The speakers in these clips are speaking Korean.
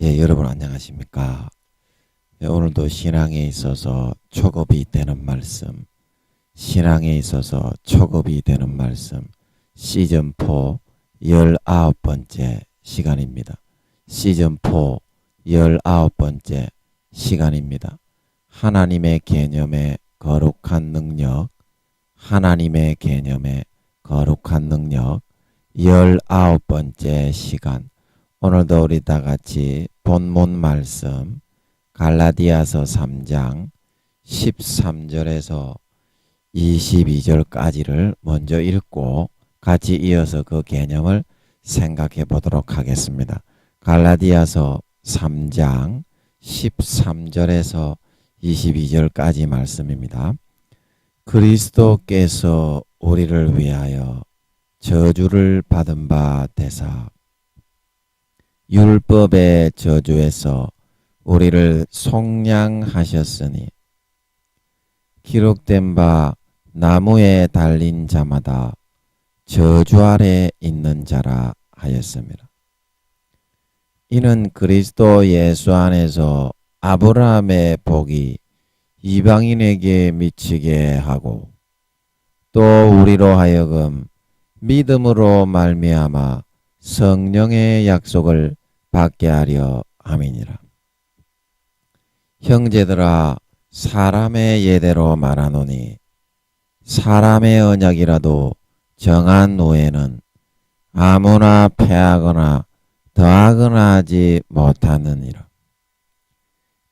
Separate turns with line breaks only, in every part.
여러분 안녕하십니까? 오늘도 신앙에 있어서 촉업이 되는 말씀, 신앙에 있어서 촉업이 되는 말씀, 시즌4 19번째 시간입니다. 시즌4 19번째 시간입니다. 하나님의 개념의 거룩한 능력, 하나님의 개념의 거룩한 능력 19번째 시간. 오늘도 우리 다 같이 본문 말씀 갈라디아서 3장 13절에서 22절까지를 먼저 읽고 같이 이어서 그 개념을 생각해 보도록 하겠습니다. 갈라디아서 3장 13절에서 22절까지 말씀입니다. 그리스도께서 우리를 위하여 저주를 받은 바 되사 율법의 저주에서 우리를 속량하셨으니 기록된 바 나무에 달린 자마다 저주 아래 있는 자라 하였습니다. 이는 그리스도 예수 안에서 아브라함의 복이 이방인에게 미치게 하고 또 우리로 하여금 믿음으로 말미암아 성령의 약속을 받게 하려 함이니라. 형제들아, 사람의 예대로 말하노니 사람의 언약이라도 정한 후에는 아무나 패하거나 더하거나 하지 못하느니라.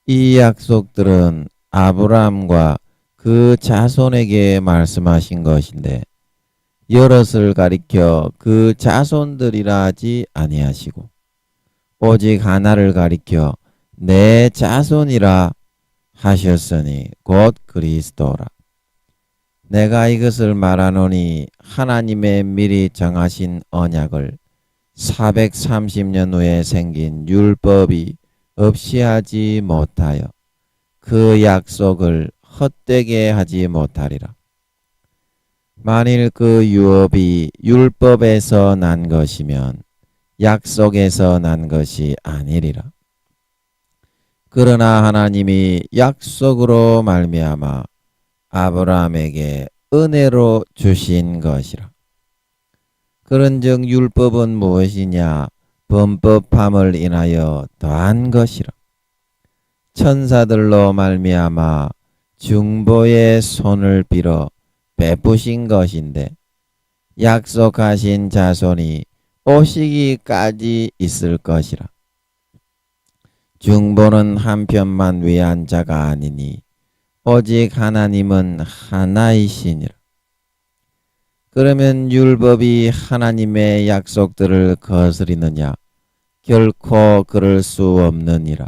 이 약속들은 아브라함과 그 자손에게 말씀하신 것인데 여럿을 가리켜 그 자손들이라 하지 아니하시고 오직 하나를 가리켜 내 자손이라 하셨으니 곧 그리스도라. 내가 이것을 말하노니 하나님의 미리 정하신 언약을 430년 후에 생긴 율법이 없이 하지 못하여 그 약속을 헛되게 하지 못하리라. 만일 그 유업이 율법에서 난 것이면 약속에서 난 것이 아니리라. 그러나 하나님이 약속으로 말미암아 아브라함에게 은혜로 주신 것이라. 그런즉 율법은 무엇이냐? 범법함을 인하여 더한 것이라. 천사들로 말미암아 중보의 손을 빌어 베푸신 것인데 약속하신 자손이 오시기까지 있을 것이라. 중보는 한편만 위한 자가 아니니 오직 하나님은 하나이시니라. 그러면 율법이 하나님의 약속들을 거스리느냐? 결코 그럴 수 없느니라.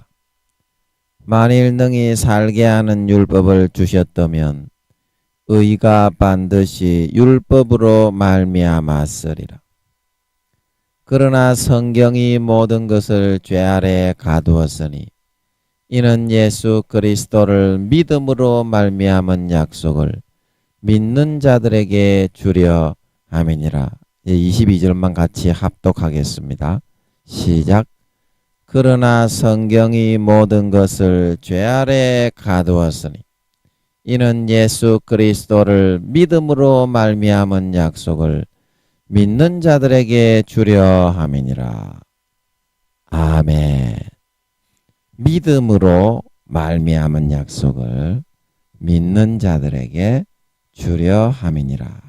만일 능히 살게 하는 율법을 주셨다면 의가 반드시 율법으로 말미암았으리라. 그러나 성경이 모든 것을 죄 아래 가두었으니 이는 예수 그리스도를 믿음으로 말미암은 약속을 믿는 자들에게 주려 함이니라. 22절만 같이 합독하겠습니다. 시작. 그러나 성경이 모든 것을 죄 아래 가두었으니 이는 예수 그리스도를 믿음으로 말미암은 약속을 믿는 자들에게 주려 함이니라. 아멘. 믿음으로 말미암은 약속을 믿는 자들에게 주려 함이니라.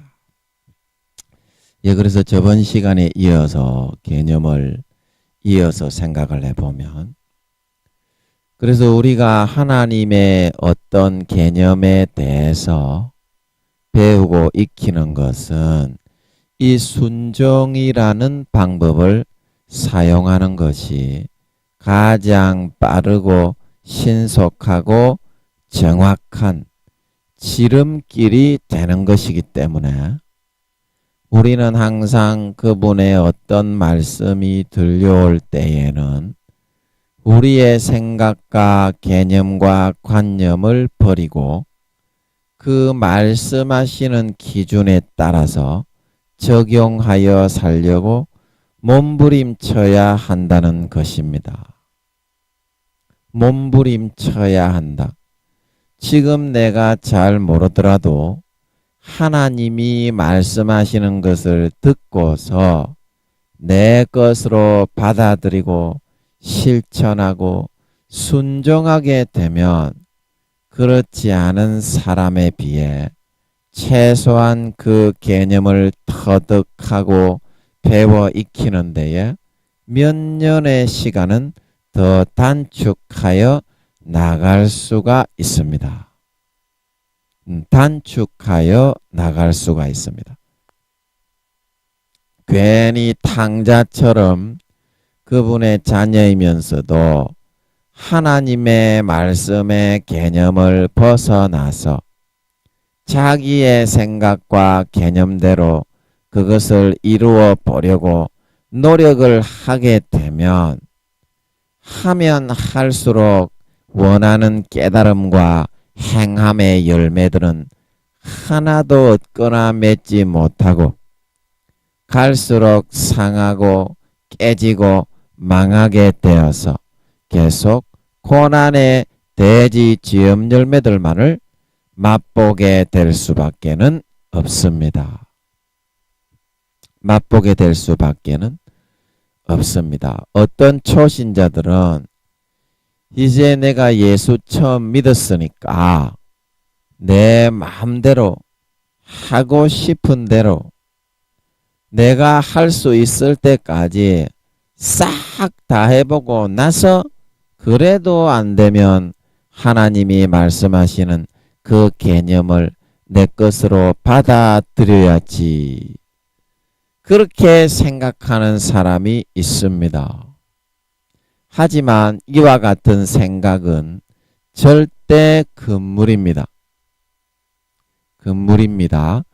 그래서 저번 시간에 이어서 개념을 이어서 생각을 해보면, 그래서 우리가 하나님의 어떤 개념에 대해서 배우고 익히는 것은 이 순종이라는 방법을 사용하는 것이 가장 빠르고 신속하고 정확한 지름길이 되는 것이기 때문에 우리는 항상 그분의 어떤 말씀이 들려올 때에는 우리의 생각과 개념과 관념을 버리고 그 말씀하시는 기준에 따라서 적용하여 살려고 몸부림쳐야 한다는 것입니다. 몸부림쳐야 한다. 지금 내가 잘 모르더라도 하나님이 말씀하시는 것을 듣고서 내 것으로 받아들이고 실천하고 순종하게 되면 그렇지 않은 사람에 비해 최소한 그 개념을 터득하고 배워 익히는 데에 몇 년의 시간은 더 단축하여 나갈 수가 있습니다. 단축하여 나갈 수가 있습니다. 괜히 탕자처럼 그분의 자녀이면서도 하나님의 말씀의 개념을 벗어나서 자기의 생각과 개념대로 그것을 이루어 보려고 노력을 하게 되면 하면 할수록 원하는 깨달음과 행함의 열매들은 하나도 얻거나 맺지 못하고 갈수록 상하고 깨지고 망하게 되어서 계속 고난의 대지 지음 열매들만을 맛보게 될 수밖에는 없습니다. 맛보게 될 수밖에는 없습니다. 어떤 초신자들은 이제 내가 예수 처음 믿었으니까 내 마음대로 하고 싶은 대로 내가 할 수 있을 때까지 싹 다 해보고 나서 그래도 안 되면 하나님이 말씀하시는 그 개념을 내 것으로 받아들여야지. 그렇게 생각하는 사람이 있습니다. 하지만 이와 같은 생각은 절대 금물입니다. 금물입니다.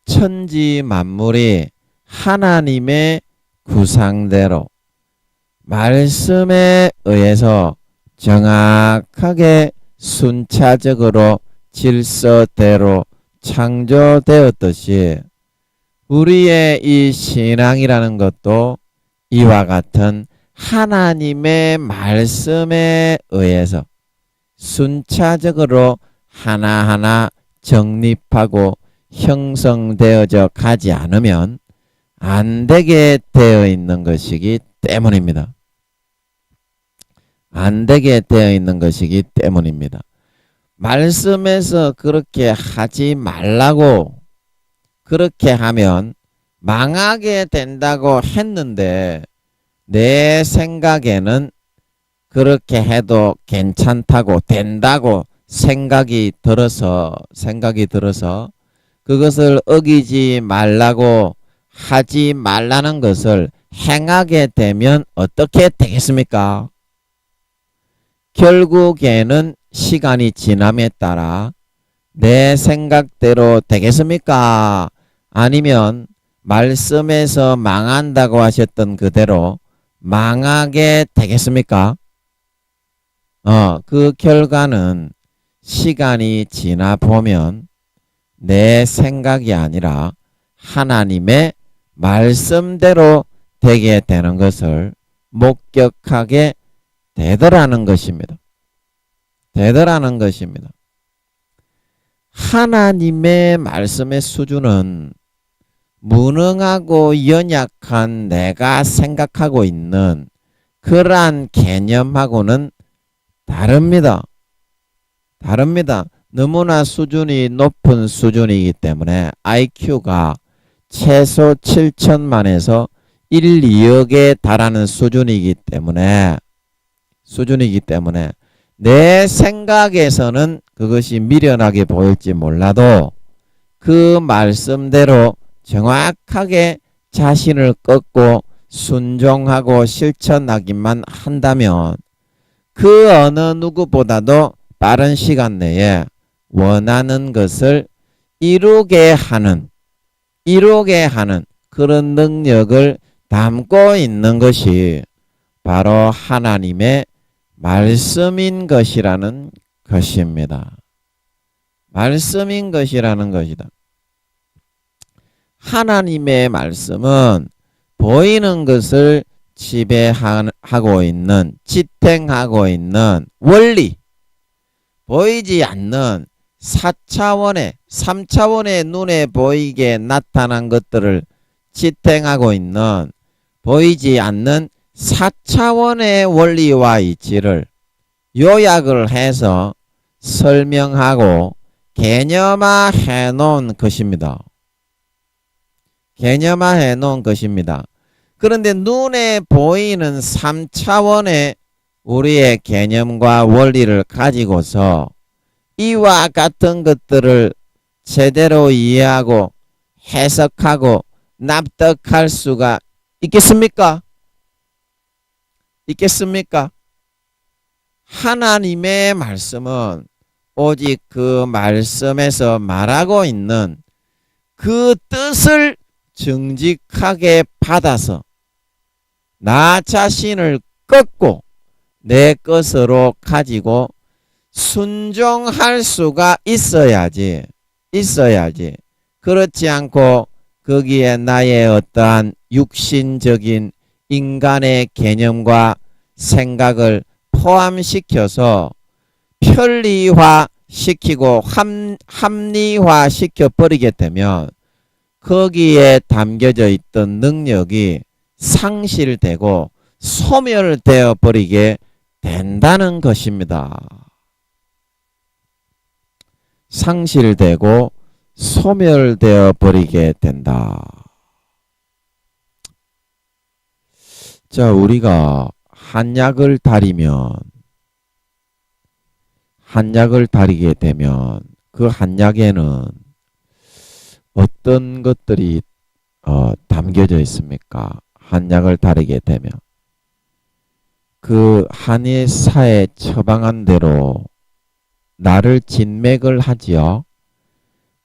천지 만물이 하나님의 구상대로 말씀에 의해서 정확하게 순차적으로 질서대로 창조되었듯이 우리의 이 신앙이라는 것도 이와 같은 하나님의 말씀에 의해서 순차적으로 하나하나 정립하고 형성되어져 가지 않으면 안 되게 되어 있는 것이기 때문입니다. 안 되게 되어 있는 것이기 때문입니다. 말씀에서 그렇게 하지 말라고 그렇게 하면 망하게 된다고 했는데 내 생각에는 그렇게 해도 괜찮다고 된다고 생각이 들어서 그것을 어기지 말라고 하지 말라는 것을 행하게 되면 어떻게 되겠습니까? 결국에는 시간이 지남에 따라 내 생각대로 되겠습니까? 아니면 말씀에서 망한다고 하셨던 그대로 망하게 되겠습니까? 그 결과는 시간이 지나 보면 내 생각이 아니라 하나님의 말씀대로 되게 되는 것을 목격하게 되더라는 것입니다. 되더라는 것입니다. 하나님의 말씀의 수준은 무능하고 연약한 내가 생각하고 있는 그러한 개념하고는 다릅니다. 다릅니다. 너무나 수준이 높은 수준이기 때문에 IQ가 최소 7천만에서 1, 2억에 달하는 수준이기 때문에 내 생각에서는 그것이 미련하게 보일지 몰라도 그 말씀대로 정확하게 자신을 꺾고 순종하고 실천하기만 한다면 그 어느 누구보다도 빠른 시간 내에 원하는 것을 이루게 하는 그런 능력을 담고 있는 것이 바로 하나님의 말씀인 것이라는 것입니다. 말씀인 것이라는 것이다. 하나님의 말씀은 보이는 것을 지배하고 있는, 지탱하고 있는 원리, 보이지 않는 4차원의, 3차원의 눈에 보이게 나타난 것들을 지탱하고 있는 보이지 않는 4차원의 원리와 이치를 요약을 해서 설명하고 개념화해 놓은 것입니다. 개념화해 놓은 것입니다. 그런데 눈에 보이는 3차원의 우리의 개념과 원리를 가지고서 이와 같은 것들을 제대로 이해하고 해석하고 납득할 수가 있겠습니까? 있겠습니까? 하나님의 말씀은 오직 그 말씀에서 말하고 있는 그 뜻을 정직하게 받아서 나 자신을 꺾고 내 것으로 가지고 순종할 수가 있어야지. 그렇지 않고 거기에 나의 어떠한 육신적인 인간의 개념과 생각을 포함시켜서 편리화시키고 합리화시켜 버리게 되면 거기에 담겨져 있던 능력이 상실되고 소멸되어 버리게 된다는 것입니다. 상실되고 소멸되어 버리게 된다. 자, 우리가 한약을 다리게 되면 그 한약에는 어떤 것들이 담겨져 있습니까? 한약을 다리게 되면 그 한의사에 처방한 대로 나를 진맥을 하지요.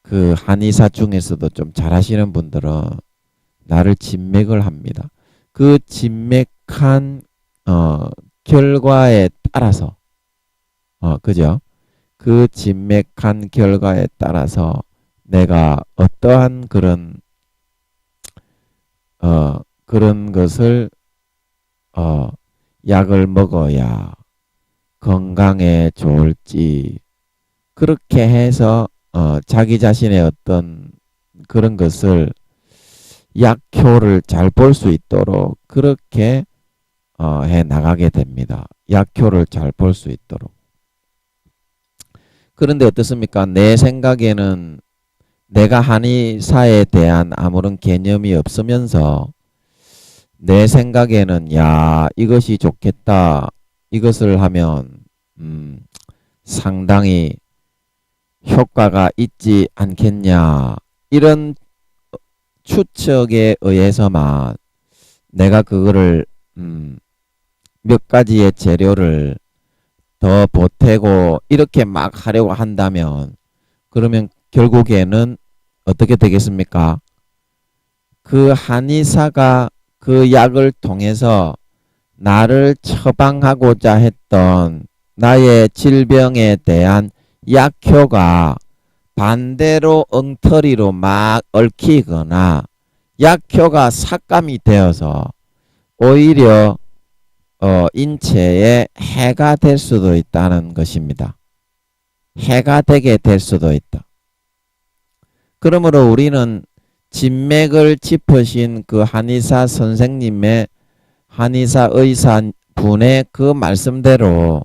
그 한의사 중에서도 좀 잘하시는 분들은 나를 진맥을 합니다. 그 진맥한 결과에 따라서 그죠? 그 진맥한 결과에 따라서 내가 어떠한 그런 것을 약을 먹어야 건강에 좋을지 그렇게 해서 자기 자신의 어떤 그런 것을 약효를 잘 볼 수 있도록 그렇게 해 나가게 됩니다. 약효를 잘 볼 수 있도록. 그런데 어떻습니까? 내 생각에는 내가 한의사에 대한 아무런 개념이 없으면서 내 생각에는 야 이것이 좋겠다. 이것을 하면 상당히 효과가 있지 않겠냐. 이런 추측에 의해서만 내가 그거를 몇 가지의 재료를 더 보태고 이렇게 막 하려고 한다면 그러면 결국에는 어떻게 되겠습니까? 그 한의사가 그 약을 통해서 나를 처방하고자 했던 나의 질병에 대한 약효가 반대로 엉터리로 막 얽히거나 약효가 삭감이 되어서 오히려 인체에 해가 될 수도 있다는 것입니다. 해가 되게 될 수도 있다. 그러므로 우리는 진맥을 짚으신 그 한의사 선생님의 한의사 의사 분의 그 말씀대로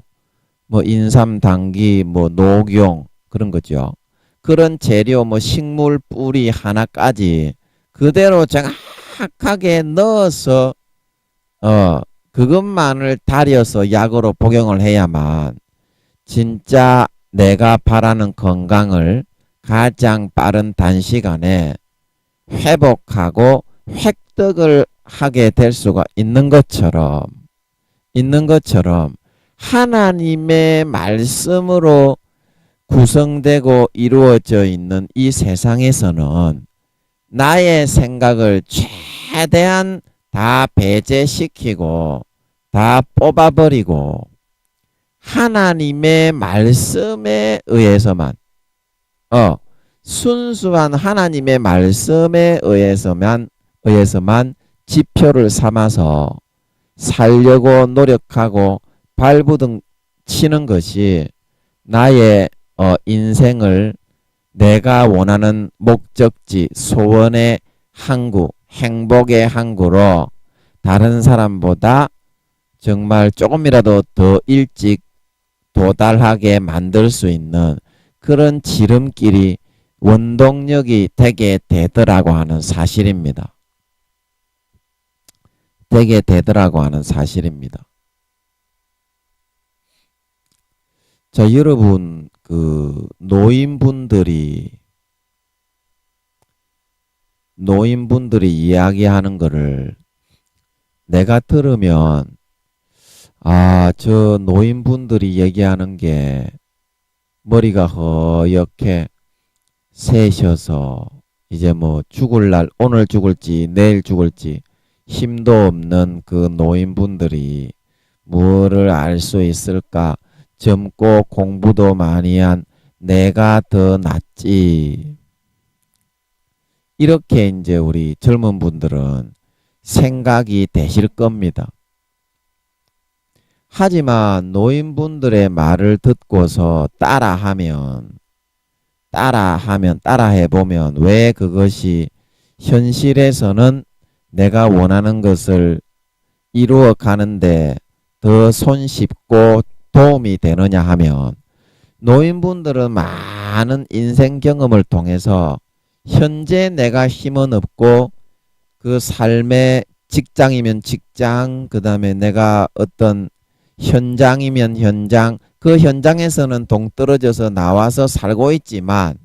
뭐 인삼, 당귀, 뭐 녹용 그런 거죠. 그런 재료 뭐 식물 뿌리 하나까지 그대로 정확하게 넣어서 그것만을 다려서 약으로 복용을 해야만 진짜 내가 바라는 건강을 가장 빠른 단시간에 회복하고 획득을 하게 될 수가 있는 것처럼 하나님의 말씀으로 구성되고 이루어져 있는 이 세상에서는 나의 생각을 최대한 다 배제시키고 다 뽑아버리고 하나님의 말씀에 의해서만 순수한 하나님의 말씀에 의해서만 지표를 삼아서 살려고 노력하고 발부둥 치는 것이 나의 인생을 내가 원하는 목적지, 소원의 항구, 행복의 항구로 다른 사람보다 정말 조금이라도 더 일찍 도달하게 만들 수 있는 그런 지름길이 원동력이 되게 되더라고 하는 사실입니다. 되게 되더라고 하는 사실입니다. 자, 여러분, 노인분들이 이야기하는 거를 내가 들으면, 저 노인분들이 얘기하는 게 머리가 허옇게 새셔서 이제 뭐 죽을 날, 오늘 죽을지 내일 죽을지 힘도 없는 그 노인분들이 뭐를 알 수 있을까? 젊고 공부도 많이 한 내가 더 낫지. 이렇게 이제 우리 젊은 분들은 생각이 되실 겁니다. 하지만 노인분들의 말을 듣고서 따라해보면 왜 그것이 현실에서는 내가 원하는 것을 이루어 가는데 더 손쉽고 도움이 되느냐 하면, 노인분들은 많은 인생 경험을 통해서 현재 내가 힘은 없고 그 삶의 직장이면 직장, 그 다음에 내가 어떤 현장이면 현장, 그 현장에서는 동떨어져서 나와서 살고 있지만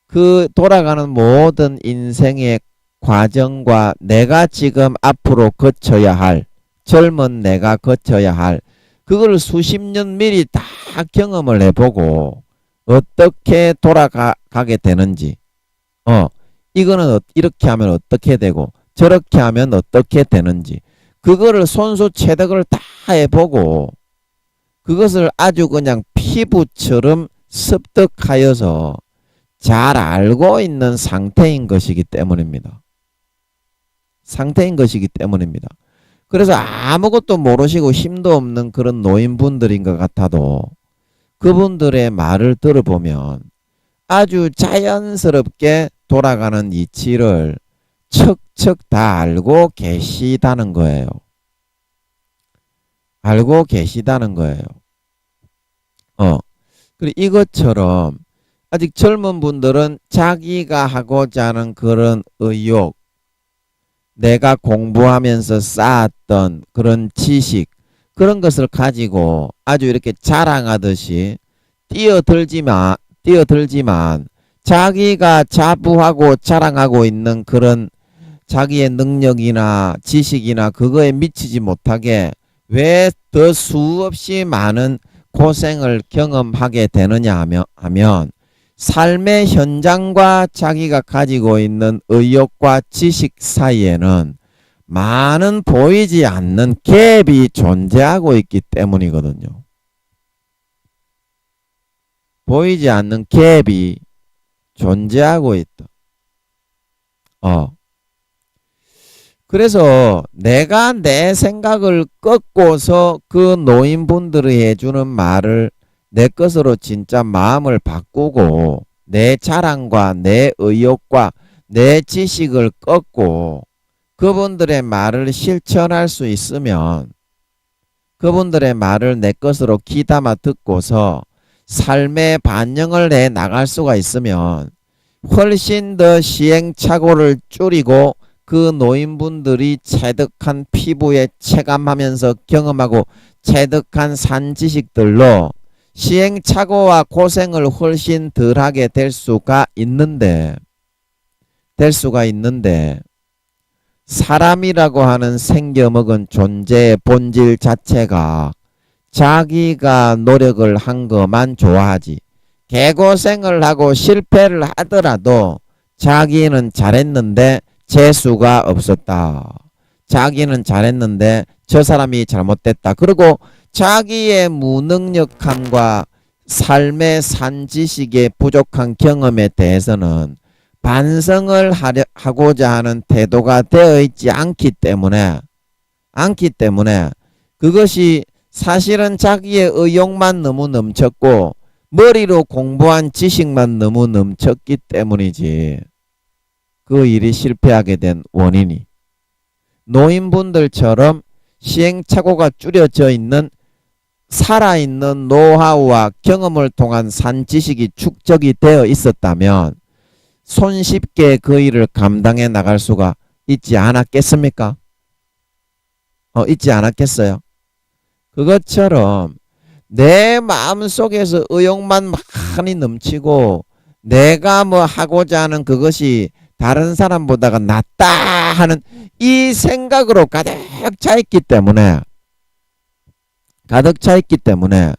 그 돌아가는 모든 인생의 과정과 내가 지금 앞으로 거쳐야 할, 젊은 내가 거쳐야 할, 그걸 수십 년 미리 다 경험을 해보고 어떻게 돌아가게 되는지, 이거는 이렇게 하면 어떻게 되고 저렇게 하면 어떻게 되는지, 그거를 손수 체득을 다 해보고 그것을 아주 그냥 피부처럼 습득하여서 잘 알고 있는 상태인 것이기 때문입니다. 그래서 아무것도 모르시고 힘도 없는 그런 노인분들인 것 같아도 그분들의 말을 들어보면 아주 자연스럽게 돌아가는 이치를 척척 다 알고 계시다는 거예요. 그리고 이것처럼 아직 젊은 분들은 자기가 하고자 하는 그런 의욕, 내가 공부하면서 쌓았던 그런 지식, 그런 것을 가지고 아주 이렇게 자랑하듯이 뛰어들지만 자기가 자부하고 자랑하고 있는 그런 자기의 능력이나 지식이나 그거에 미치지 못하게 왜 더 수없이 많은 고생을 경험하게 되느냐 하면 삶의 현장과 자기가 가지고 있는 의욕과 지식 사이에는 많은 보이지 않는 갭이 존재하고 있기 때문이거든요. 보이지 않는 갭이 존재하고 있다. 그래서 내가 내 생각을 꺾고서 그 노인분들이 해주는 말을 내 것으로 진짜 마음을 바꾸고 내 자랑과 내 의욕과 내 지식을 꺾고 그분들의 말을 실천할 수 있으면, 그분들의 말을 내 것으로 귀담아 듣고서 삶의 반영을 해 나갈 수가 있으면 훨씬 더 시행착오를 줄이고 그 노인분들이 체득한 피부에 체감하면서 경험하고 체득한 산지식들로 시행착오와 고생을 훨씬 덜하게 될 수가 있는데 사람이라고 하는 생겨먹은 존재의 본질 자체가 자기가 노력을 한 것만 좋아하지, 개고생을 하고 실패를 하더라도 자기는 잘했는데 재수가 없었다, 자기는 잘했는데 저 사람이 잘못됐다, 그리고 자기의 무능력함과 삶의 산지식의 부족한 경험에 대해서는 반성을 하고자 하는 태도가 되어 있지 않기 때문에 그것이 사실은 자기의 의욕만 너무 넘쳤고 머리로 공부한 지식만 너무 넘쳤기 때문이지. 그 일이 실패하게 된 원인이 노인분들처럼 시행착오가 줄여져 있는 살아있는 노하우와 경험을 통한 산지식이 축적이 되어 있었다면 손쉽게 그 일을 감당해 나갈 수가 있지 않았겠습니까? 있지 않았겠어요? 그것처럼 내 마음속에서 의욕만 많이 넘치고 내가 뭐 하고자 하는 그것이 다른 사람보다가 낫다 하는 이 생각으로 가득 차 있기 때문에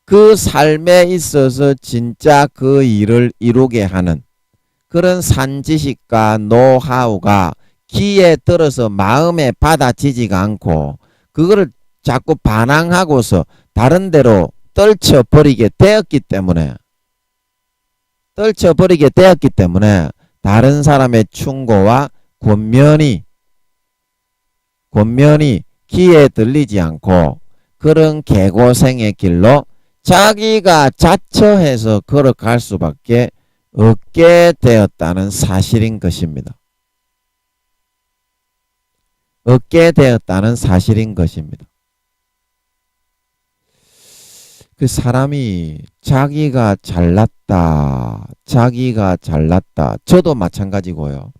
그 삶에 있어서 진짜 그 일을 이루게 하는 그런 산지식과 노하우가 귀에 들어서 마음에 받아지지가 않고 그거를 자꾸 반항하고서 다른 데로 떨쳐버리게 되었기 때문에 다른 사람의 충고와 권면이 귀에 들리지 않고 그런 개고생의 길로 자기가 자처해서 걸어갈 수밖에 없게 되었다는 사실인 것입니다. 그 사람이 자기가 잘났다. 저도 마찬가지고요.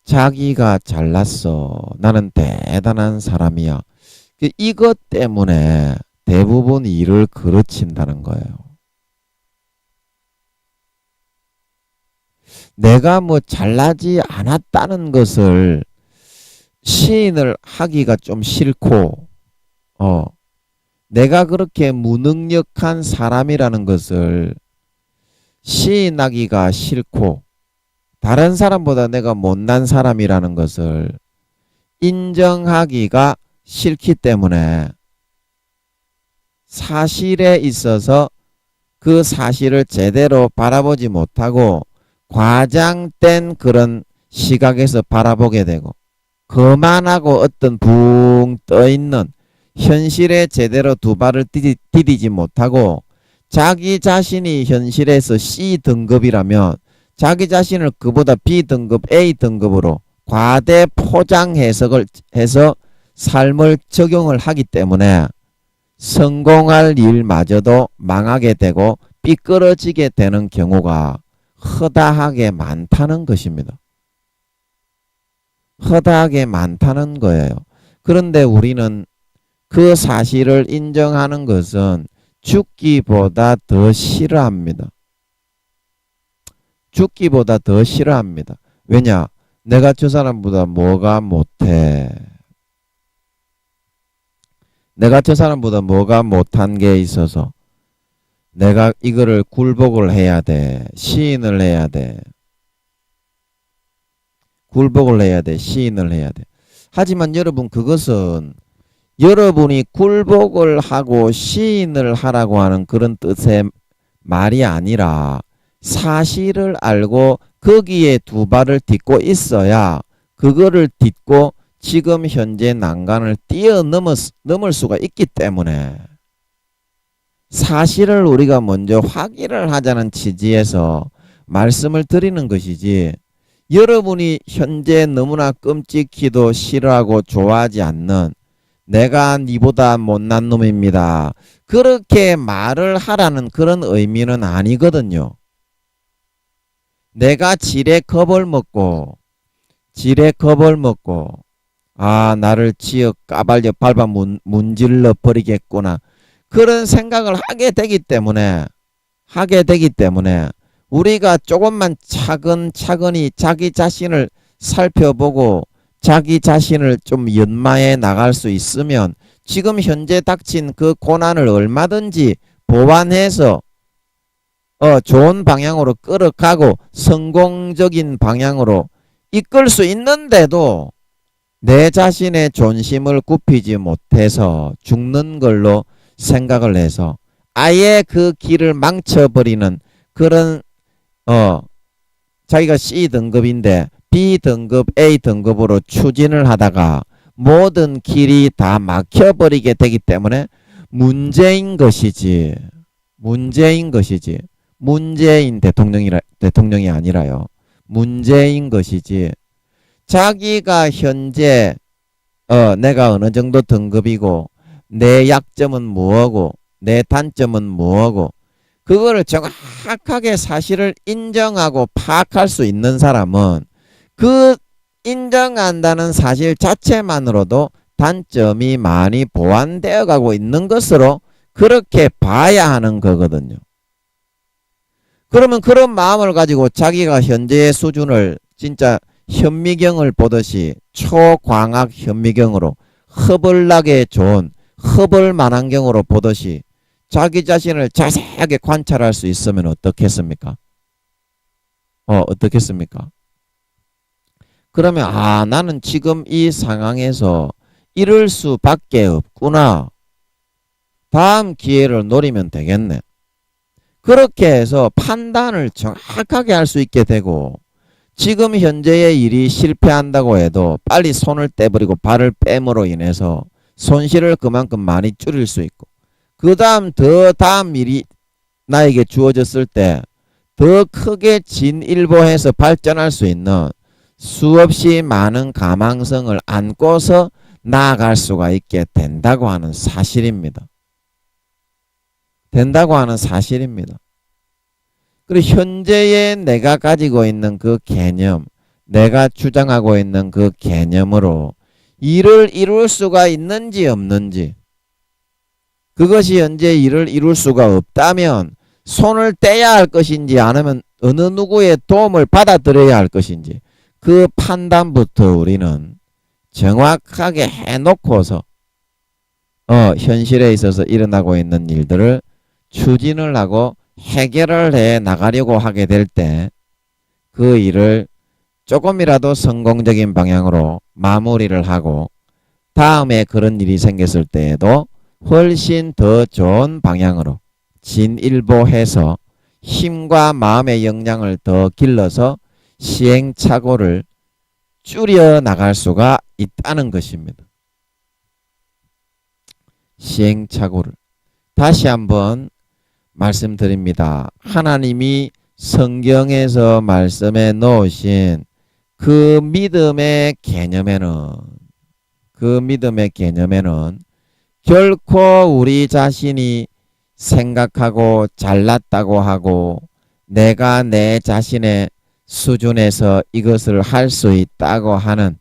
자기가 잘났어. 나는 대단한 사람이야. 이것 때문에 대부분 일을 그르친다는 거예요. 내가 뭐 잘나지 않았다는 것을 시인을 하기가 좀 싫고, 내가 그렇게 무능력한 사람이라는 것을 시인하기가 싫고, 다른 사람보다 내가 못난 사람이라는 것을 인정하기가 싫기 때문에 사실에 있어서 그 사실을 제대로 바라보지 못하고 과장된 그런 시각에서 바라보게 되고 거만하고 어떤 붕 떠있는 현실에 제대로 두 발을 디디지 못하고 자기 자신이 현실에서 C등급이라면 자기 자신을 그보다 B등급, A등급으로 과대 포장 해석을 해서 삶을 적용을 하기 때문에 성공할 일마저도 망하게 되고 삐끄러지게 되는 경우가 허다하게 많다는 것입니다. 허다하게 많다는 거예요. 그런데 우리는 그 사실을 인정하는 것은 죽기보다 더 싫어합니다. 왜냐? 내가 저 사람보다 뭐가 못해. 내가 저 사람보다 뭐가 못한 게 있어서 내가 이거를 굴복을 해야 돼. 시인을 해야 돼. 시인을 해야 돼. 하지만 여러분, 그것은 여러분이 굴복을 하고 시인을 하라고 하는 그런 뜻의 말이 아니라 사실을 알고 거기에 두 발을 딛고 있어야 그거를 딛고 지금 현재 난간을 뛰어넘을 수가 있기 때문에 사실을 우리가 먼저 확인을 하자는 취지에서 말씀을 드리는 것이지, 여러분이 현재 너무나 끔찍히도 싫어하고 좋아하지 않는 내가 니보다 못난 놈입니다, 그렇게 말을 하라는 그런 의미는 아니거든요. 내가 지레 겁을 먹고 나를 지어 까발려 밟아 문질러 버리겠구나, 그런 생각을 하게 되기 때문에 우리가 조금만 차근차근히 자기 자신을 살펴보고 자기 자신을 좀 연마해 나갈 수 있으면 지금 현재 닥친 그 고난을 얼마든지 보완해서 좋은 방향으로 끌어가고 성공적인 방향으로 이끌 수 있는데도 내 자신의 존심을 굽히지 못해서 죽는 걸로 생각을 해서 아예 그 길을 망쳐버리는 그런 자기가 C등급인데 B등급, A등급으로 추진을 하다가 모든 길이 다 막혀버리게 되기 때문에 문제인 것이지. 문제인 것이지. 문재인 대통령이 아니라요. 문제인 것이지. 자기가 현재 내가 어느 정도 등급이고 내 약점은 뭐고 내 단점은 뭐고 그거를 정확하게 사실을 인정하고 파악할 수 있는 사람은 그 인정한다는 사실 자체만으로도 단점이 많이 보완되어 가고 있는 것으로 그렇게 봐야 하는 거거든요. 그러면 그런 마음을 가지고 자기가 현재의 수준을 진짜 현미경을 보듯이 초광학 현미경으로 허벌나게 좋은 허벌만한경으로 보듯이 자기 자신을 자세하게 관찰할 수 있으면 어떻겠습니까? 어떻겠습니까? 그러면 나는 지금 이 상황에서 이럴 수밖에 없구나. 다음 기회를 노리면 되겠네. 그렇게 해서 판단을 정확하게 할 수 있게 되고 지금 현재의 일이 실패한다고 해도 빨리 손을 떼버리고 발을 뺨으로 인해서 손실을 그만큼 많이 줄일 수 있고 그 다음 다음 일이 나에게 주어졌을 때 더 크게 진일보해서 발전할 수 있는 수없이 많은 가망성을 안고서 나아갈 수가 있게 된다고 하는 사실입니다. 된다고 하는 사실입니다. 그리고 현재의 내가 가지고 있는 그 개념, 내가 주장하고 있는 그 개념으로 일을 이룰 수가 있는지 없는지, 그것이 현재 일을 이룰 수가 없다면 손을 떼야 할 것인지 아니면 어느 누구의 도움을 받아들여야 할 것인지 그 판단부터 우리는 정확하게 해놓고서 현실에 있어서 일어나고 있는 일들을 추진을 하고 해결을 해 나가려고 하게 될 때 그 일을 조금이라도 성공적인 방향으로 마무리를 하고 다음에 그런 일이 생겼을 때에도 훨씬 더 좋은 방향으로 진일보해서 힘과 마음의 역량을 더 길러서 시행착오를 줄여 나갈 수가 있다는 것입니다. 시행착오를 다시 한번 말씀드립니다. 하나님이 성경에서 말씀해 놓으신 그 믿음의 개념에는 결코 우리 자신이 생각하고 잘났다고 하고 내가 내 자신의 수준에서 이것을 할 수 있다고 하는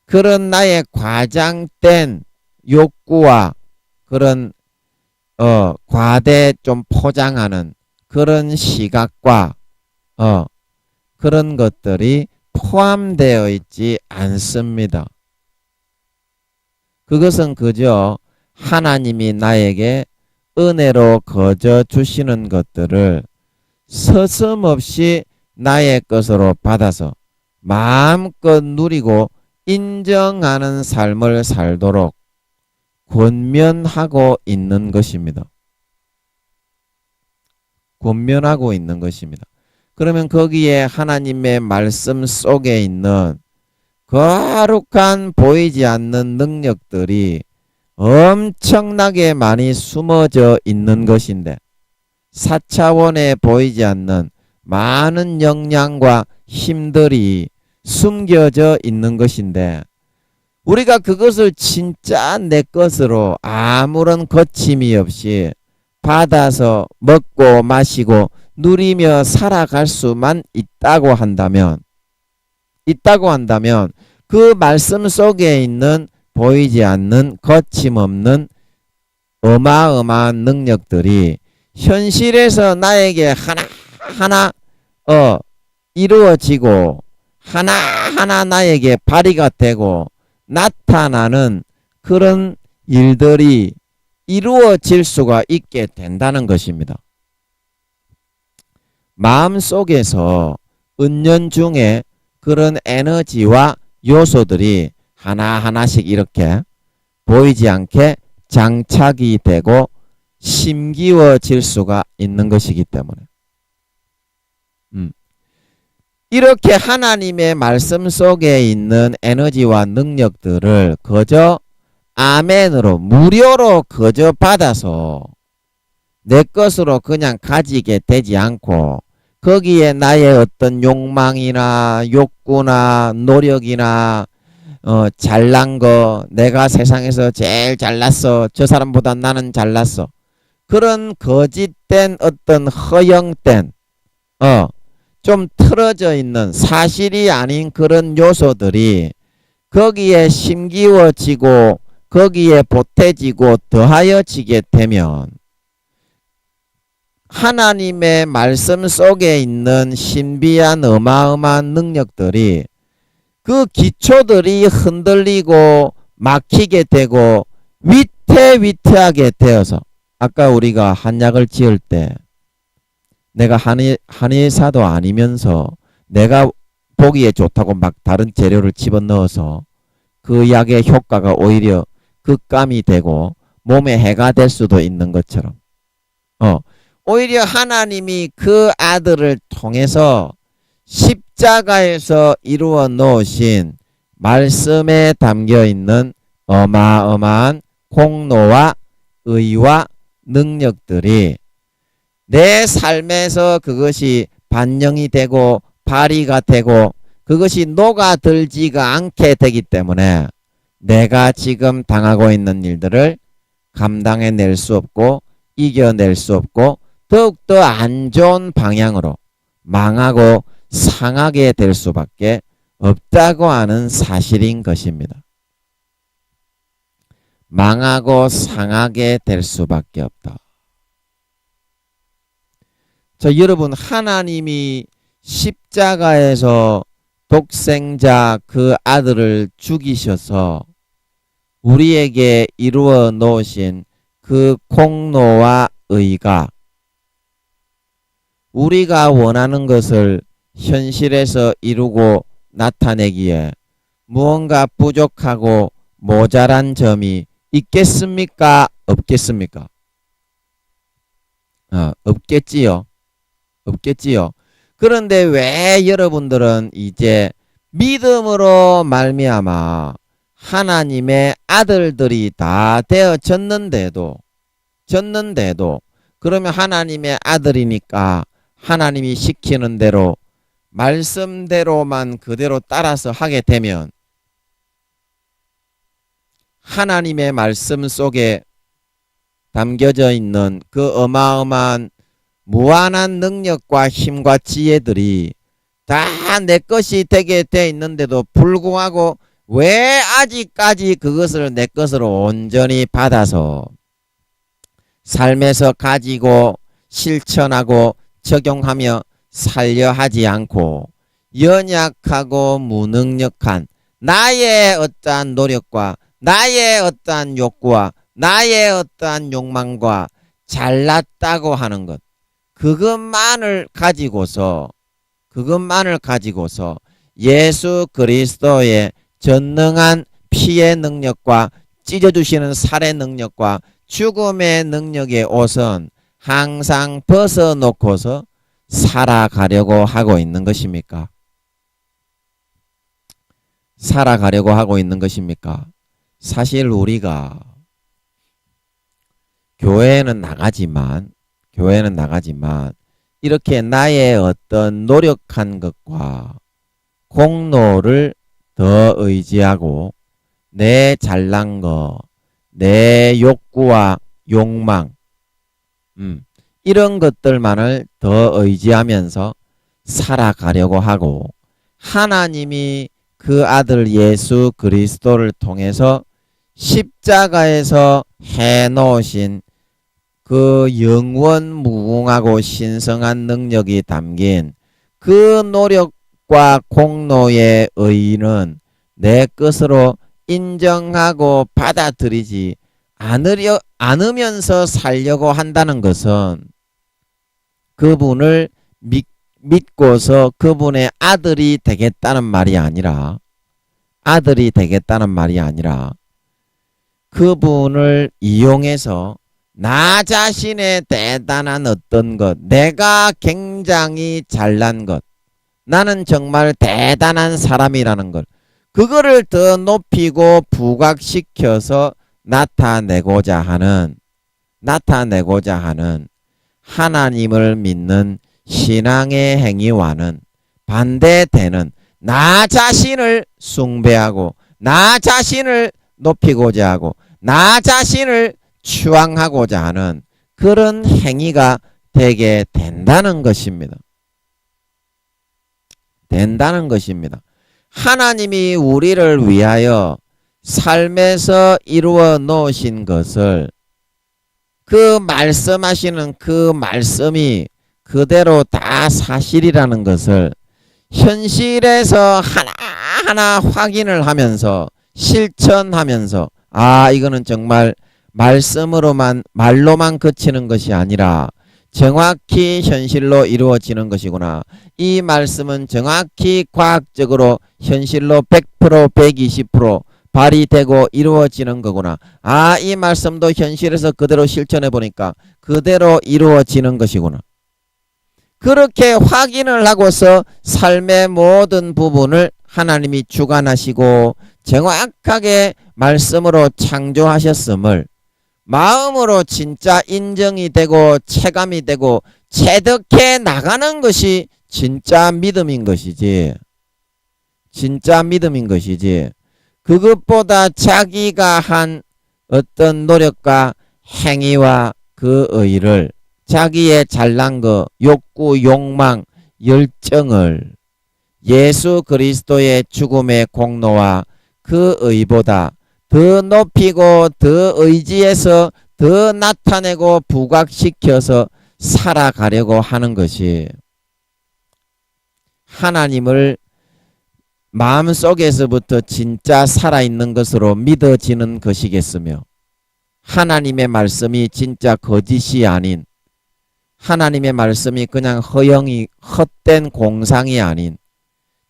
그런 나의 과장된 욕구와 그런 과대 좀 포장하는 그런 시각과 그런 것들이 포함되어 있지 않습니다. 그것은 그저 하나님이 나에게 은혜로 거저 주시는 것들을 서슴없이 나의 것으로 받아서 마음껏 누리고 인정하는 삶을 살도록 권면하고 있는 것입니다. 권면하고 있는 것입니다. 그러면 거기에 하나님의 말씀 속에 있는 거룩한 보이지 않는 능력들이 엄청나게 많이 숨어져 있는 것인데 4차원에 보이지 않는 많은 역량과 힘들이 숨겨져 있는 것인데 우리가 그것을 진짜 내 것으로 아무런 거침이 없이 받아서 먹고 마시고 누리며 살아갈 수만 있다고 한다면 그 말씀 속에 있는 보이지 않는 거침없는 어마어마한 능력들이 현실에서 나에게 하나하나 이루어지고 하나하나 나에게 발휘가 되고 나타나는 그런 일들이 이루어질 수가 있게 된다는 것입니다. 마음속에서 은연중에 그런 에너지와 요소들이 하나하나씩 이렇게 보이지 않게 장착이 되고 심기워질 수가 있는 것이기 때문에 이렇게 하나님의 말씀 속에 있는 에너지와 능력들을 그저 아멘으로 무료로 그저 받아서 내 것으로 그냥 가지게 되지 않고 거기에 나의 어떤 욕망이나 욕구나 노력이나 잘난 거, 내가 세상에서 제일 잘났어, 저 사람보다 나는 잘났어, 그런 거짓된 어떤 허영된 좀 틀어져 있는 사실이 아닌 그런 요소들이 거기에 심기워지고 거기에 보태지고 더하여지게 되면 하나님의 말씀 속에 있는 신비한 어마어마한 능력들이 그 기초들이 흔들리고 막히게 되고 위태위태하게 되어서, 아까 우리가 한약을 지을 때 내가 한의사도 아니면서 내가 보기에 좋다고 막 다른 재료를 집어넣어서 그 약의 효과가 오히려 극감이 되고 몸에 해가 될 수도 있는 것처럼 오히려 하나님이 그 아들을 통해서 십자가에서 이루어 놓으신 말씀에 담겨 있는 어마어마한 공로와 의와 능력들이 내 삶에서 그것이 반영이 되고 발휘가 되고 그것이 녹아들지가 않게 되기 때문에 내가 지금 당하고 있는 일들을 감당해낼 수 없고 이겨낼 수 없고 더욱더 안 좋은 방향으로 망하고 상하게 될 수밖에 없다고 하는 사실인 것입니다. 망하고 상하게 될 수밖에 없다. 여러분, 하나님이 십자가에서 독생자 그 아들을 죽이셔서 우리에게 이루어 놓으신 그 공로와 의가 우리가 원하는 것을 현실에서 이루고 나타내기에 무언가 부족하고 모자란 점이 있겠습니까? 없겠습니까? 없겠지요. 없겠지요. 그런데 왜 여러분들은 이제 믿음으로 말미암아 하나님의 아들들이 다 되어졌는데도 그러면 하나님의 아들이니까 하나님이 시키는 대로 말씀대로만 그대로 따라서 하게 되면 하나님의 말씀 속에 담겨져 있는 그 어마어마한 무한한 능력과 힘과 지혜들이 다 내 것이 되게 돼 있는데도 불구하고 왜 아직까지 그것을 내 것으로 온전히 받아서 삶에서 가지고 실천하고 적용하며 살려 하지 않고 연약하고 무능력한 나의 어떠한 노력과 나의 어떠한 욕구와 나의 어떠한 욕망과 잘났다고 하는 것, 그것만을 가지고서 예수 그리스도의 전능한 피의 능력과 찢어주시는 살의 능력과 죽음의 능력의 옷은 항상 벗어놓고서 살아가려고 하고 있는 것입니까? 살아가려고 하고 있는 것입니까? 사실 우리가 교회에는 나가지만 이렇게 나의 어떤 노력한 것과 공로를 더 의지하고 내 잘난 거, 내 욕구와 욕망, 이런 것들만을 더 의지하면서 살아가려고 하고 하나님이 그 아들 예수 그리스도를 통해서 십자가에서 해놓으신 그 영원 무궁하고 신성한 능력이 담긴 그 노력과 공로의 의의는 내 것으로 인정하고 받아들이지 않으면서 살려고 한다는 것은 그분을 믿고서 그분의 아들이 되겠다는 말이 아니라 그분을 이용해서 나 자신의 대단한 어떤 것, 내가 굉장히 잘난 것, 나는 정말 대단한 사람이라는 걸, 그거를 더 높이고 부각시켜서 나타내고자 하는 하나님을 믿는 신앙의 행위와는 반대되는, 나 자신을 숭배하고 나 자신을 높이고자 하고 나 자신을 추앙하고자 하는 그런 행위가 되게 된다는 것입니다. 하나님이 우리를 위하여 삶에서 이루어 놓으신 것을, 그 말씀하시는 그 말씀이 그대로 다 사실이라는 것을 현실에서 하나하나 확인을 하면서 실천하면서, 이거는 정말 말로만 그치는 것이 아니라 정확히 현실로 이루어지는 것이구나. 이 말씀은 정확히 과학적으로 현실로 100%, 120% 발휘되고 이루어지는 거구나. 이 말씀도 현실에서 그대로 실천해 보니까 그대로 이루어지는 것이구나. 그렇게 확인을 하고서 삶의 모든 부분을 하나님이 주관하시고 정확하게 말씀으로 창조하셨음을 마음으로 진짜 인정이 되고 체감이 되고 체득해 나가는 것이 진짜 믿음인 것이지. 그것보다 자기가 한 어떤 노력과 행위와 그 의를, 자기의 잘난 거, 욕구, 욕망, 열정을 예수 그리스도의 죽음의 공로와 그 의보다 더 높이고 더 의지해서 더 나타내고 부각시켜서 살아가려고 하는 것이 하나님을 마음속에서부터 진짜 살아있는 것으로 믿어지는 것이겠으며, 하나님의 말씀이 진짜 거짓이 아닌, 하나님의 말씀이 그냥 헛된 공상이 아닌,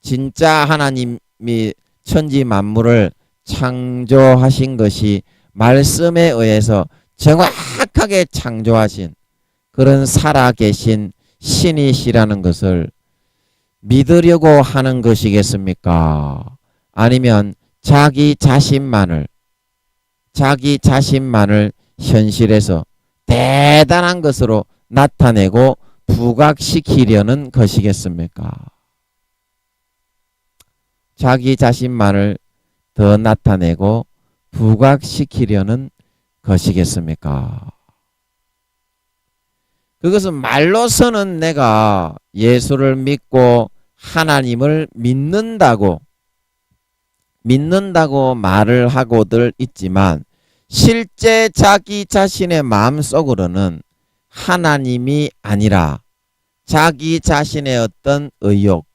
진짜 하나님이 천지 만물을 창조하신 것이 말씀에 의해서 정확하게 창조하신 그런 살아계신 신이시라는 것을 믿으려고 하는 것이겠습니까? 아니면 자기 자신만을 현실에서 대단한 것으로 나타내고 부각시키려는 것이겠습니까? 자기 자신만을 더 나타내고 부각시키려는 것이겠습니까? 그것은 말로서는 내가 예수를 믿고 하나님을 믿는다고 말을 하고들 있지만, 실제 자기 자신의 마음속으로는 하나님이 아니라 자기 자신의 어떤 의욕,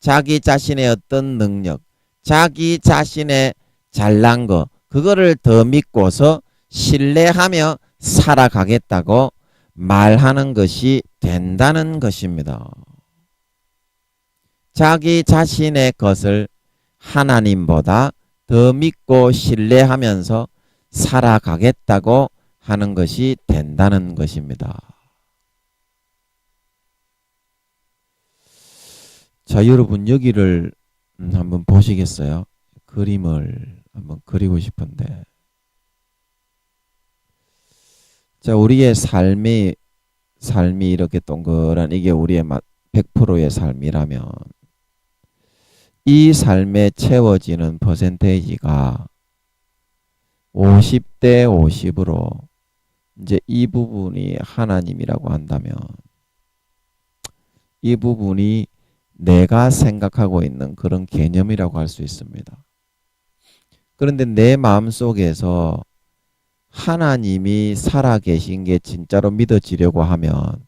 자기 자신의 어떤 능력, 자기 자신의 잘난 거, 그거를 더 믿고서 신뢰하며 살아가겠다고 말하는 것이 된다는 것입니다. 자기 자신의 것을 하나님보다 더 믿고 신뢰하면서 살아가겠다고 하는 것이 된다는 것입니다. 자, 여러분 여기를 한번 보시겠어요? 그림을 한번 그리고 싶은데, 자, 우리의 삶이 이렇게 동그란, 이게 우리의 100%의 삶이라면 이 삶에 채워지는 퍼센테이지가 50대 50으로 이제 이 부분이 하나님이라고 한다면, 이 부분이 내가 생각하고 있는 그런 개념이라고 할 수 있습니다. 그런데 내 마음속에서 하나님이 살아계신 게 진짜로 믿어지려고 하면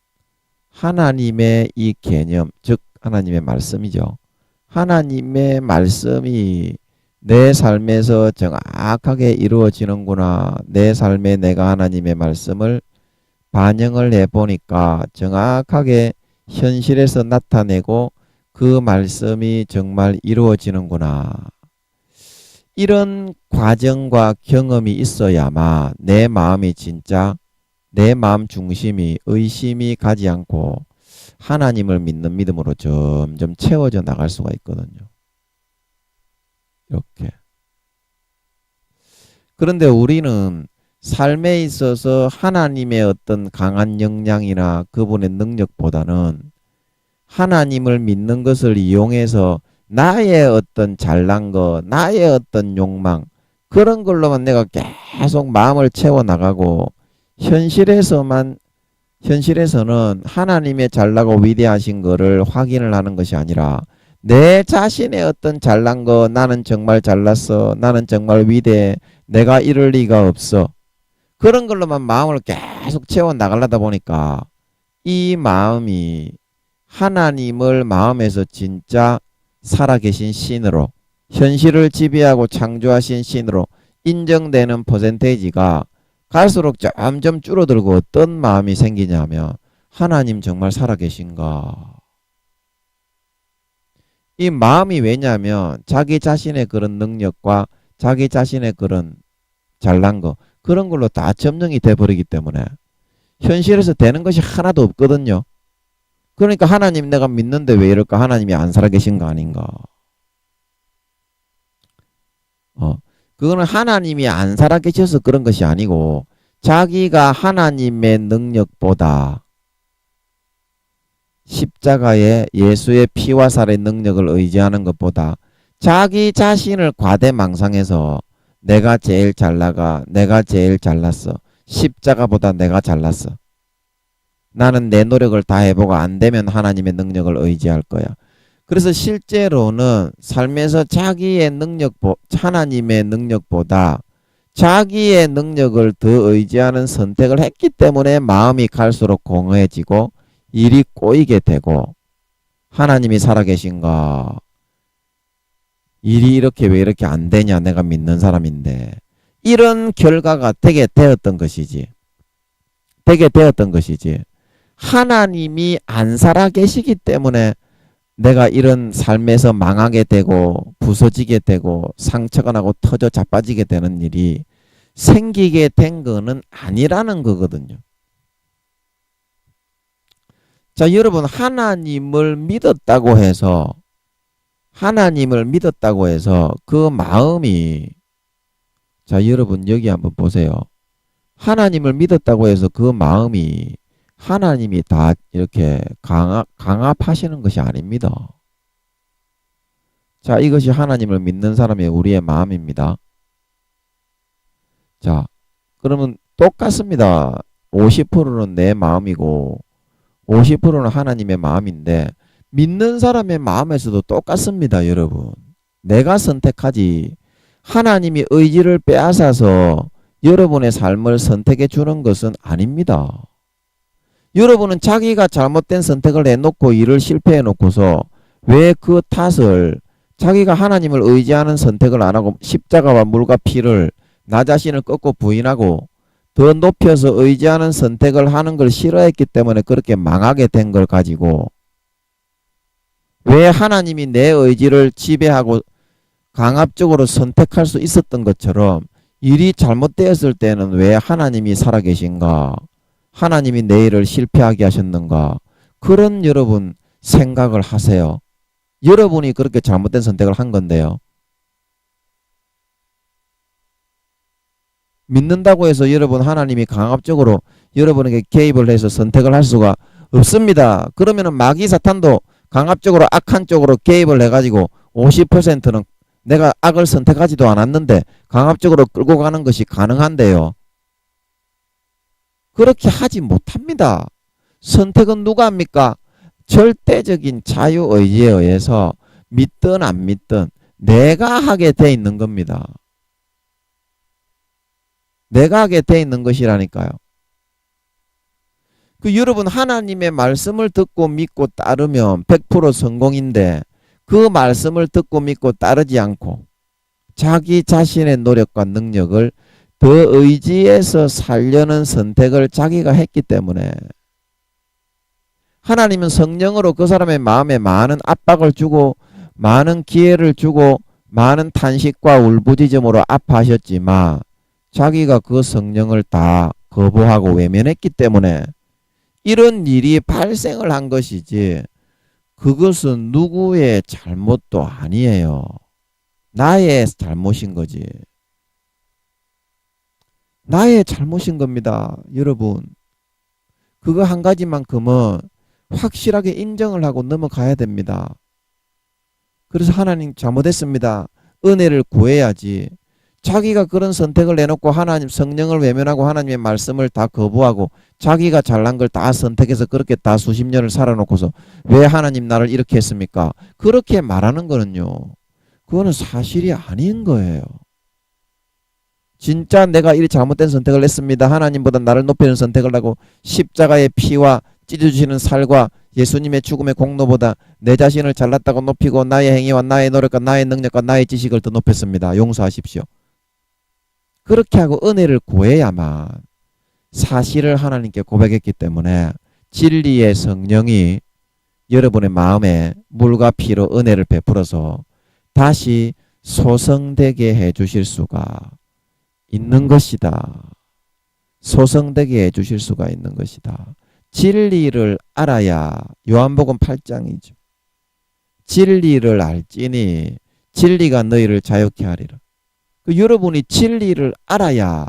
하나님의 이 개념, 즉 하나님의 말씀이죠. 하나님의 말씀이 내 삶에서 정확하게 이루어지는구나. 내 삶에 내가 하나님의 말씀을 반영을 해보니까 정확하게 현실에서 나타내고 그 말씀이 정말 이루어지는구나. 이런 과정과 경험이 있어야만 내 마음이 진짜, 내 마음 중심이 의심이 가지 않고 하나님을 믿는 믿음으로 점점 채워져 나갈 수가 있거든요. 이렇게. 그런데 우리는 삶에 있어서 하나님의 어떤 강한 역량이나 그분의 능력보다는 하나님을 믿는 것을 이용해서 나의 어떤 잘난 거, 나의 어떤 욕망, 그런 걸로만 내가 계속 마음을 채워나가고 현실에서는 하나님의 잘나고 위대하신 거를 확인을 하는 것이 아니라 내 자신의 어떤 잘난 거, 나는 정말 잘났어, 나는 정말 위대해, 내가 이럴 리가 없어, 그런 걸로만 마음을 계속 채워나가려다 보니까 이 마음이 하나님을 마음에서 진짜 살아계신 신으로, 현실을 지배하고 창조하신 신으로 인정되는 퍼센테이지가 갈수록 점점 줄어들고 어떤 마음이 생기냐면 하나님 정말 살아계신가? 이 마음이 왜냐하면 자기 자신의 그런 능력과 자기 자신의 그런 잘난 거, 그런 걸로 다 점령이 돼버리기 때문에 현실에서 되는 것이 하나도 없거든요. 그러니까 하나님 내가 믿는데 왜 이럴까? 하나님이 안 살아계신 거 아닌가? 그거는 하나님이 안 살아계셔서 그런 것이 아니고 자기가 하나님의 능력보다 십자가의 예수의 피와 살의 능력을 의지하는 것보다 자기 자신을 과대망상해서 내가 제일 잘 나가, 내가 제일 잘났어, 십자가보다 내가 잘났어, 나는 내 노력을 다 해보고 안 되면 하나님의 능력을 의지할 거야. 그래서 실제로는 삶에서 자기의 하나님의 능력보다 자기의 능력을 더 의지하는 선택을 했기 때문에 마음이 갈수록 공허해지고 일이 꼬이게 되고 하나님이 살아계신가? 일이 이렇게 왜 이렇게 안 되냐? 내가 믿는 사람인데. 이런 결과가 되게 되었던 것이지. 하나님이 안 살아계시기 때문에 내가 이런 삶에서 망하게 되고 부서지게 되고 상처가 나고 터져 자빠지게 되는 일이 생기게 된 거는 아니라는 거거든요. 자, 여러분, 하나님을 믿었다고 해서 그 마음이, 자, 여러분 여기 한번 보세요. 하나님을 믿었다고 해서 그 마음이 하나님이 다 이렇게 강압하시는 것이 아닙니다. 자, 이것이 하나님을 믿는 사람의 우리의 마음입니다. 자, 그러면 똑같습니다. 50%는 내 마음이고 50%는 하나님의 마음인데 믿는 사람의 마음에서도 똑같습니다, 여러분. 내가 선택하지 하나님이 의지를 빼앗아서 여러분의 삶을 선택해 주는 것은 아닙니다. 여러분은 자기가 잘못된 선택을 해놓고 일을 실패해 놓고서 왜 그 탓을 자기가 하나님을 의지하는 선택을 안 하고 십자가와 물과 피를 나 자신을 꺾고 부인하고 더 높여서 의지하는 선택을 하는 걸 싫어했기 때문에 그렇게 망하게 된 걸 가지고 왜 하나님이 내 의지를 지배하고 강압적으로 선택할 수 있었던 것처럼 일이 잘못되었을 때는 왜 하나님이 살아계신가? 하나님이 내 일을 실패하게 하셨는가? 그런 여러분 생각을 하세요. 여러분이 그렇게 잘못된 선택을 한 건데요. 믿는다고 해서 여러분 하나님이 강압적으로 여러분에게 개입을 해서 선택을 할 수가 없습니다. 그러면은 마귀 사탄도 강압적으로 악한 쪽으로 개입을 해가지고 50%는 내가 악을 선택하지도 않았는데 강압적으로 끌고 가는 것이 가능한데요. 그렇게 하지 못합니다. 선택은 누가 합니까? 절대적인 자유의지에 의해서 믿든 안 믿든 내가 하게 돼 있는 겁니다. 내가 하게 돼 있는 것이라니까요. 여러분 하나님의 말씀을 듣고 믿고 따르면 100% 성공인데 그 말씀을 듣고 믿고 따르지 않고 자기 자신의 노력과 능력을 더 의지해서 살려는 선택을 자기가 했기 때문에 하나님은 성령으로 그 사람의 마음에 많은 압박을 주고 많은 기회를 주고 많은 탄식과 울부짖음으로 아파하셨지만 자기가 그 성령을 다 거부하고 외면했기 때문에 이런 일이 발생을 한 것이지 그것은 누구의 잘못도 아니에요. 나의 잘못인 거지. 나의 잘못인 겁니다. 여러분. 그거 한 가지만큼은 확실하게 인정을 하고 넘어가야 됩니다. 그래서 하나님 잘못했습니다. 은혜를 구해야지. 자기가 그런 선택을 내놓고 하나님 성령을 외면하고 하나님의 말씀을 다 거부하고 자기가 잘난 걸 다 선택해서 그렇게 다 수십 년을 살아놓고서 왜 하나님 나를 이렇게 했습니까? 그렇게 말하는 거는요. 그거는 사실이 아닌 거예요. 진짜 내가 이 잘못된 선택을 했습니다. 하나님보다 나를 높이는 선택을 하고 십자가의 피와 찢어주시는 살과 예수님의 죽음의 공로보다 내 자신을 잘났다고 높이고 나의 행위와 나의 노력과 나의 능력과 나의 지식을 더 높였습니다. 용서하십시오. 그렇게 하고 은혜를 구해야만 사실을 하나님께 고백했기 때문에 진리의 성령이 여러분의 마음에 물과 피로 은혜를 베풀어서 다시 소성되게 해주실 수가 있는 것이다. 소성되게 해주실 수가 있는 것이다. 진리를 알아야 요한복음 8장이죠. 진리를 알지니 진리가 너희를 자유케 하리라. 여러분이 진리를 알아야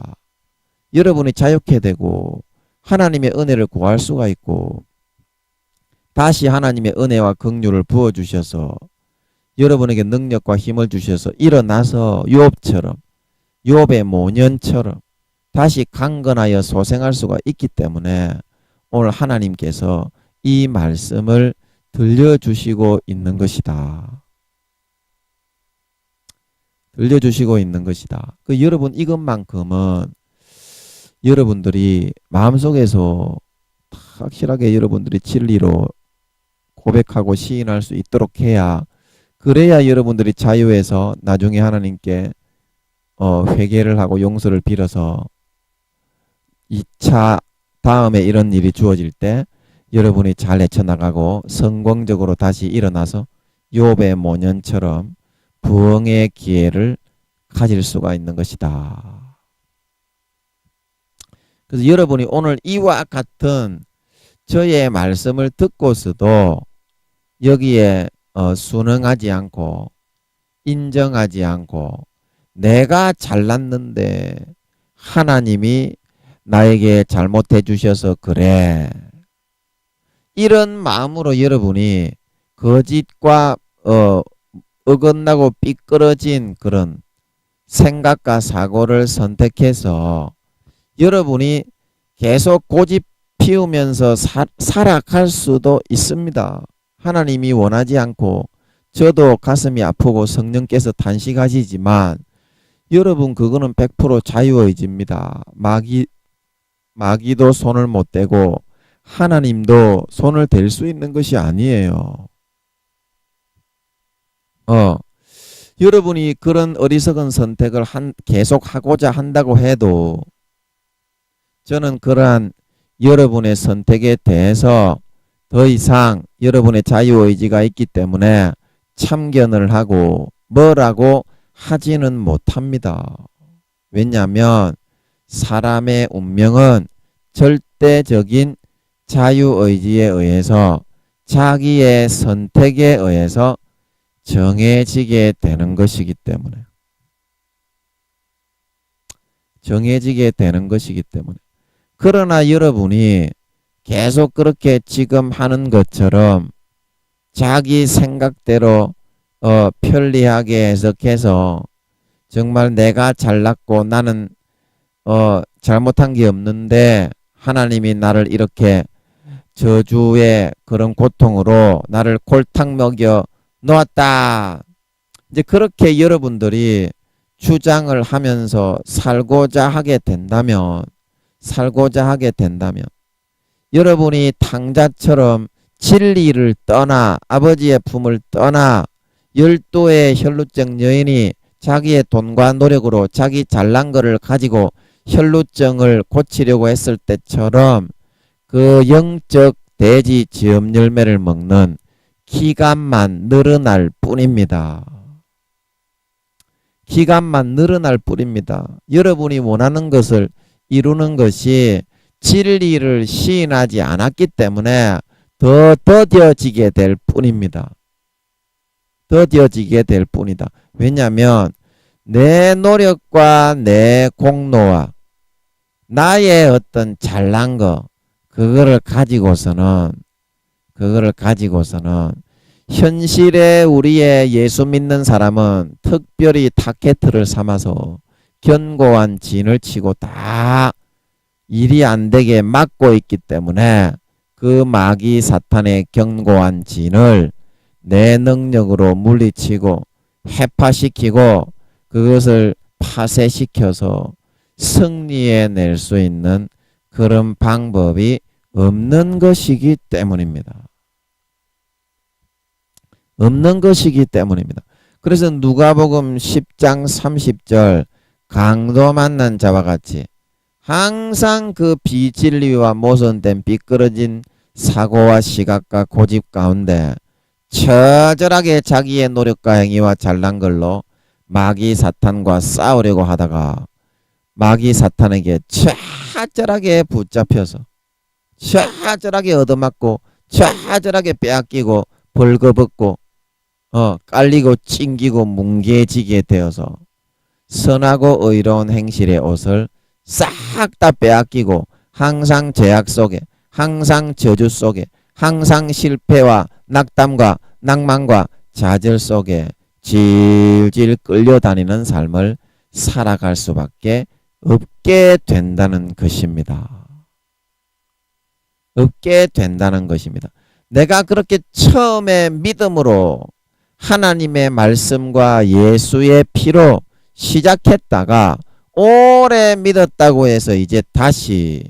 여러분이 자유케 되고 하나님의 은혜를 구할 수가 있고 다시 하나님의 은혜와 긍휼을 부어주셔서 여러분에게 능력과 힘을 주셔서 일어나서 욥처럼 욥의 모년처럼 다시 강건하여 소생할 수가 있기 때문에 오늘 하나님께서 이 말씀을 들려주시고 있는 것이다. 들려주시고 있는 것이다. 여러분 이것만큼은 여러분들이 마음속에서 확실하게 여러분들이 진리로 고백하고 시인할 수 있도록 해야 그래야 여러분들이 자유해서 나중에 하나님께 회개를 하고 용서를 빌어서 2차 다음에 이런 일이 주어질 때 여러분이 잘 헤쳐나가고 성공적으로 다시 일어나서 욥의 모년처럼 부흥의 기회를 가질 수가 있는 것이다. 그래서 여러분이 오늘 이와 같은 저의 말씀을 듣고서도 여기에 순응하지 않고 인정하지 않고 내가 잘났는데 하나님이 나에게 잘못해 주셔서 그래. 이런 마음으로 여러분이 거짓과 어긋나고 삐끄러진 그런 생각과 사고를 선택해서 여러분이 계속 고집 피우면서 살아갈 수도 있습니다. 하나님이 원하지 않고 저도 가슴이 아프고 성령께서 탄식하시지만 여러분 그거는 100% 자유의지입니다. 마귀도 손을 못 대고 하나님도 손을 댈 수 있는 것이 아니에요. 여러분이 그런 어리석은 선택을 계속 하고자 한다고 해도 저는 그러한 여러분의 선택에 대해서 더 이상 여러분의 자유의지가 있기 때문에 참견을 하고 뭐라고 하지는 못합니다. 왜냐하면 사람의 운명은 절대적인 자유의지에 의해서 자기의 선택에 의해서 정해지게 되는 것이기 때문에 그러나 여러분이 계속 그렇게 지금 하는 것처럼 자기 생각대로 편리하게 해석해서 정말 내가 잘났고 나는 잘못한 게 없는데 하나님이 나를 이렇게 저주의 그런 고통으로 나를 골탕 먹여 놓았다. 이제 그렇게 여러분들이 주장을 하면서 살고자 하게 된다면 여러분이 탕자처럼 진리를 떠나 아버지의 품을 떠나 12의 혈루증 여인이 자기의 돈과 노력으로 자기 잘난 거를 가지고 혈루증을 고치려고 했을 때처럼 그 영적 돼지 지엄 열매를 먹는 기간만 늘어날 뿐입니다. 기간만 늘어날 뿐입니다. 여러분이 원하는 것을 이루는 것이 진리를 시인하지 않았기 때문에 더 더뎌지게 될 뿐입니다. 더뎌지게 될 뿐이다. 왜냐하면 내 노력과 내 공로와 나의 어떤 잘난 거 그거를 가지고서는 현실에 우리의 예수 믿는 사람은 특별히 타켓을 삼아서 견고한 진을 치고 다 일이 안 되게 막고 있기 때문에 그 마귀 사탄의 견고한 진을 내 능력으로 물리치고 해파시키고 그것을 파쇄시켜서 승리해 낼 수 있는 그런 방법이 없는 것이기 때문입니다. 없는 것이기 때문입니다. 그래서 누가복음 10장 30절 강도 만난 자와 같이 항상 그 비진리와 모순된 비끄러진 사고와 시각과 고집 가운데 처절하게 자기의 노력과 행위와 잘난 걸로 마귀 사탄과 싸우려고 하다가 마귀 사탄에게 처절하게 붙잡혀서 처절하게 얻어맞고 처절하게 빼앗기고 벌거벗고 깔리고 찡기고 뭉개지게 되어서 선하고 의로운 행실의 옷을 싹 다 빼앗기고 항상 제약 속에 항상 저주 속에 항상 실패와 낙담과 낭만과 좌절 속에 질질 끌려다니는 삶을 살아갈 수밖에 없게 된다는 것입니다. 없게 된다는 것입니다. 내가 그렇게 처음에 믿음으로 하나님의 말씀과 예수의 피로 시작했다가 오래 믿었다고 해서 이제 다시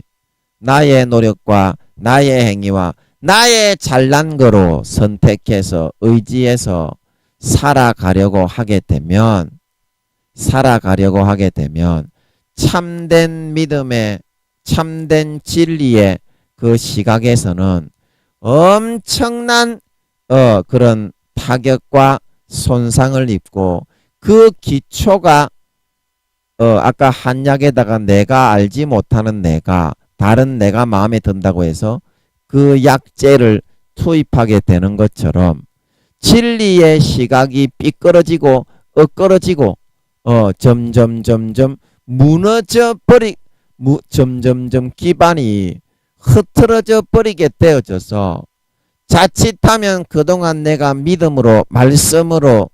나의 노력과 나의 행위와 나의 잘난 거로 선택해서 의지해서 살아가려고 하게 되면 참된 믿음의 참된 진리의 그 시각에서는 엄청난 그런 타격과 손상을 입고 그 기초가 아까 한약에다가 내가 알지 못하는 내가 다른 내가 마음에 든다고 해서 그 약재를 투입하게 되는 것처럼 진리의 시각이 삐끄러지고 엇걸어지고 점점 무너져 점점 기반이 흐트러져 버리게 되어져서 자칫하면 그동안 내가 믿음으로 말씀으로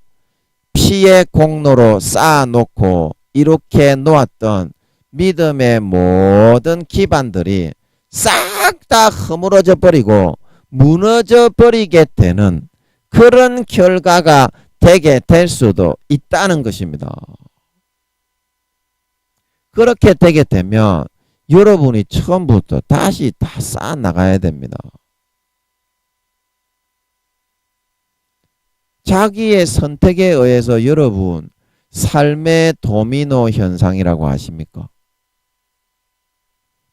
피의 공로로 쌓아놓고 이렇게 놓았던 믿음의 모든 기반들이 싹 다 허물어져 버리고 무너져 버리게 되는 그런 결과가 되게 될 수도 있다는 것입니다. 그렇게 되게 되면 여러분이 처음부터 다시 다 쌓아 나가야 됩니다. 자기의 선택에 의해서 여러분 삶의 도미노 현상이라고 아십니까?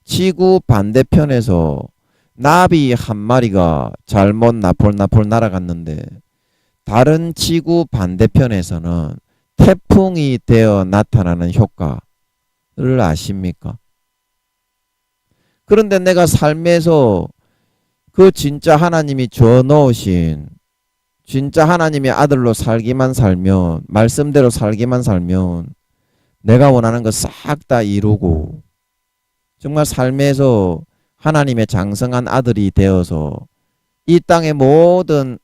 지구 반대편에서 나비 한 마리가 잘못 나폴나폴 날아갔는데 다른 지구 반대편에서는 태풍이 되어 나타나는 효과를 아십니까? 그런데 내가 삶에서 그 진짜 하나님이 줘 놓으신 진짜 하나님의 아들로 살기만 살면 말씀대로 살기만 살면 내가 원하는 거 싹 다 이루고 정말 삶에서 하나님의 장성한 아들이 되어서 이 땅의 모든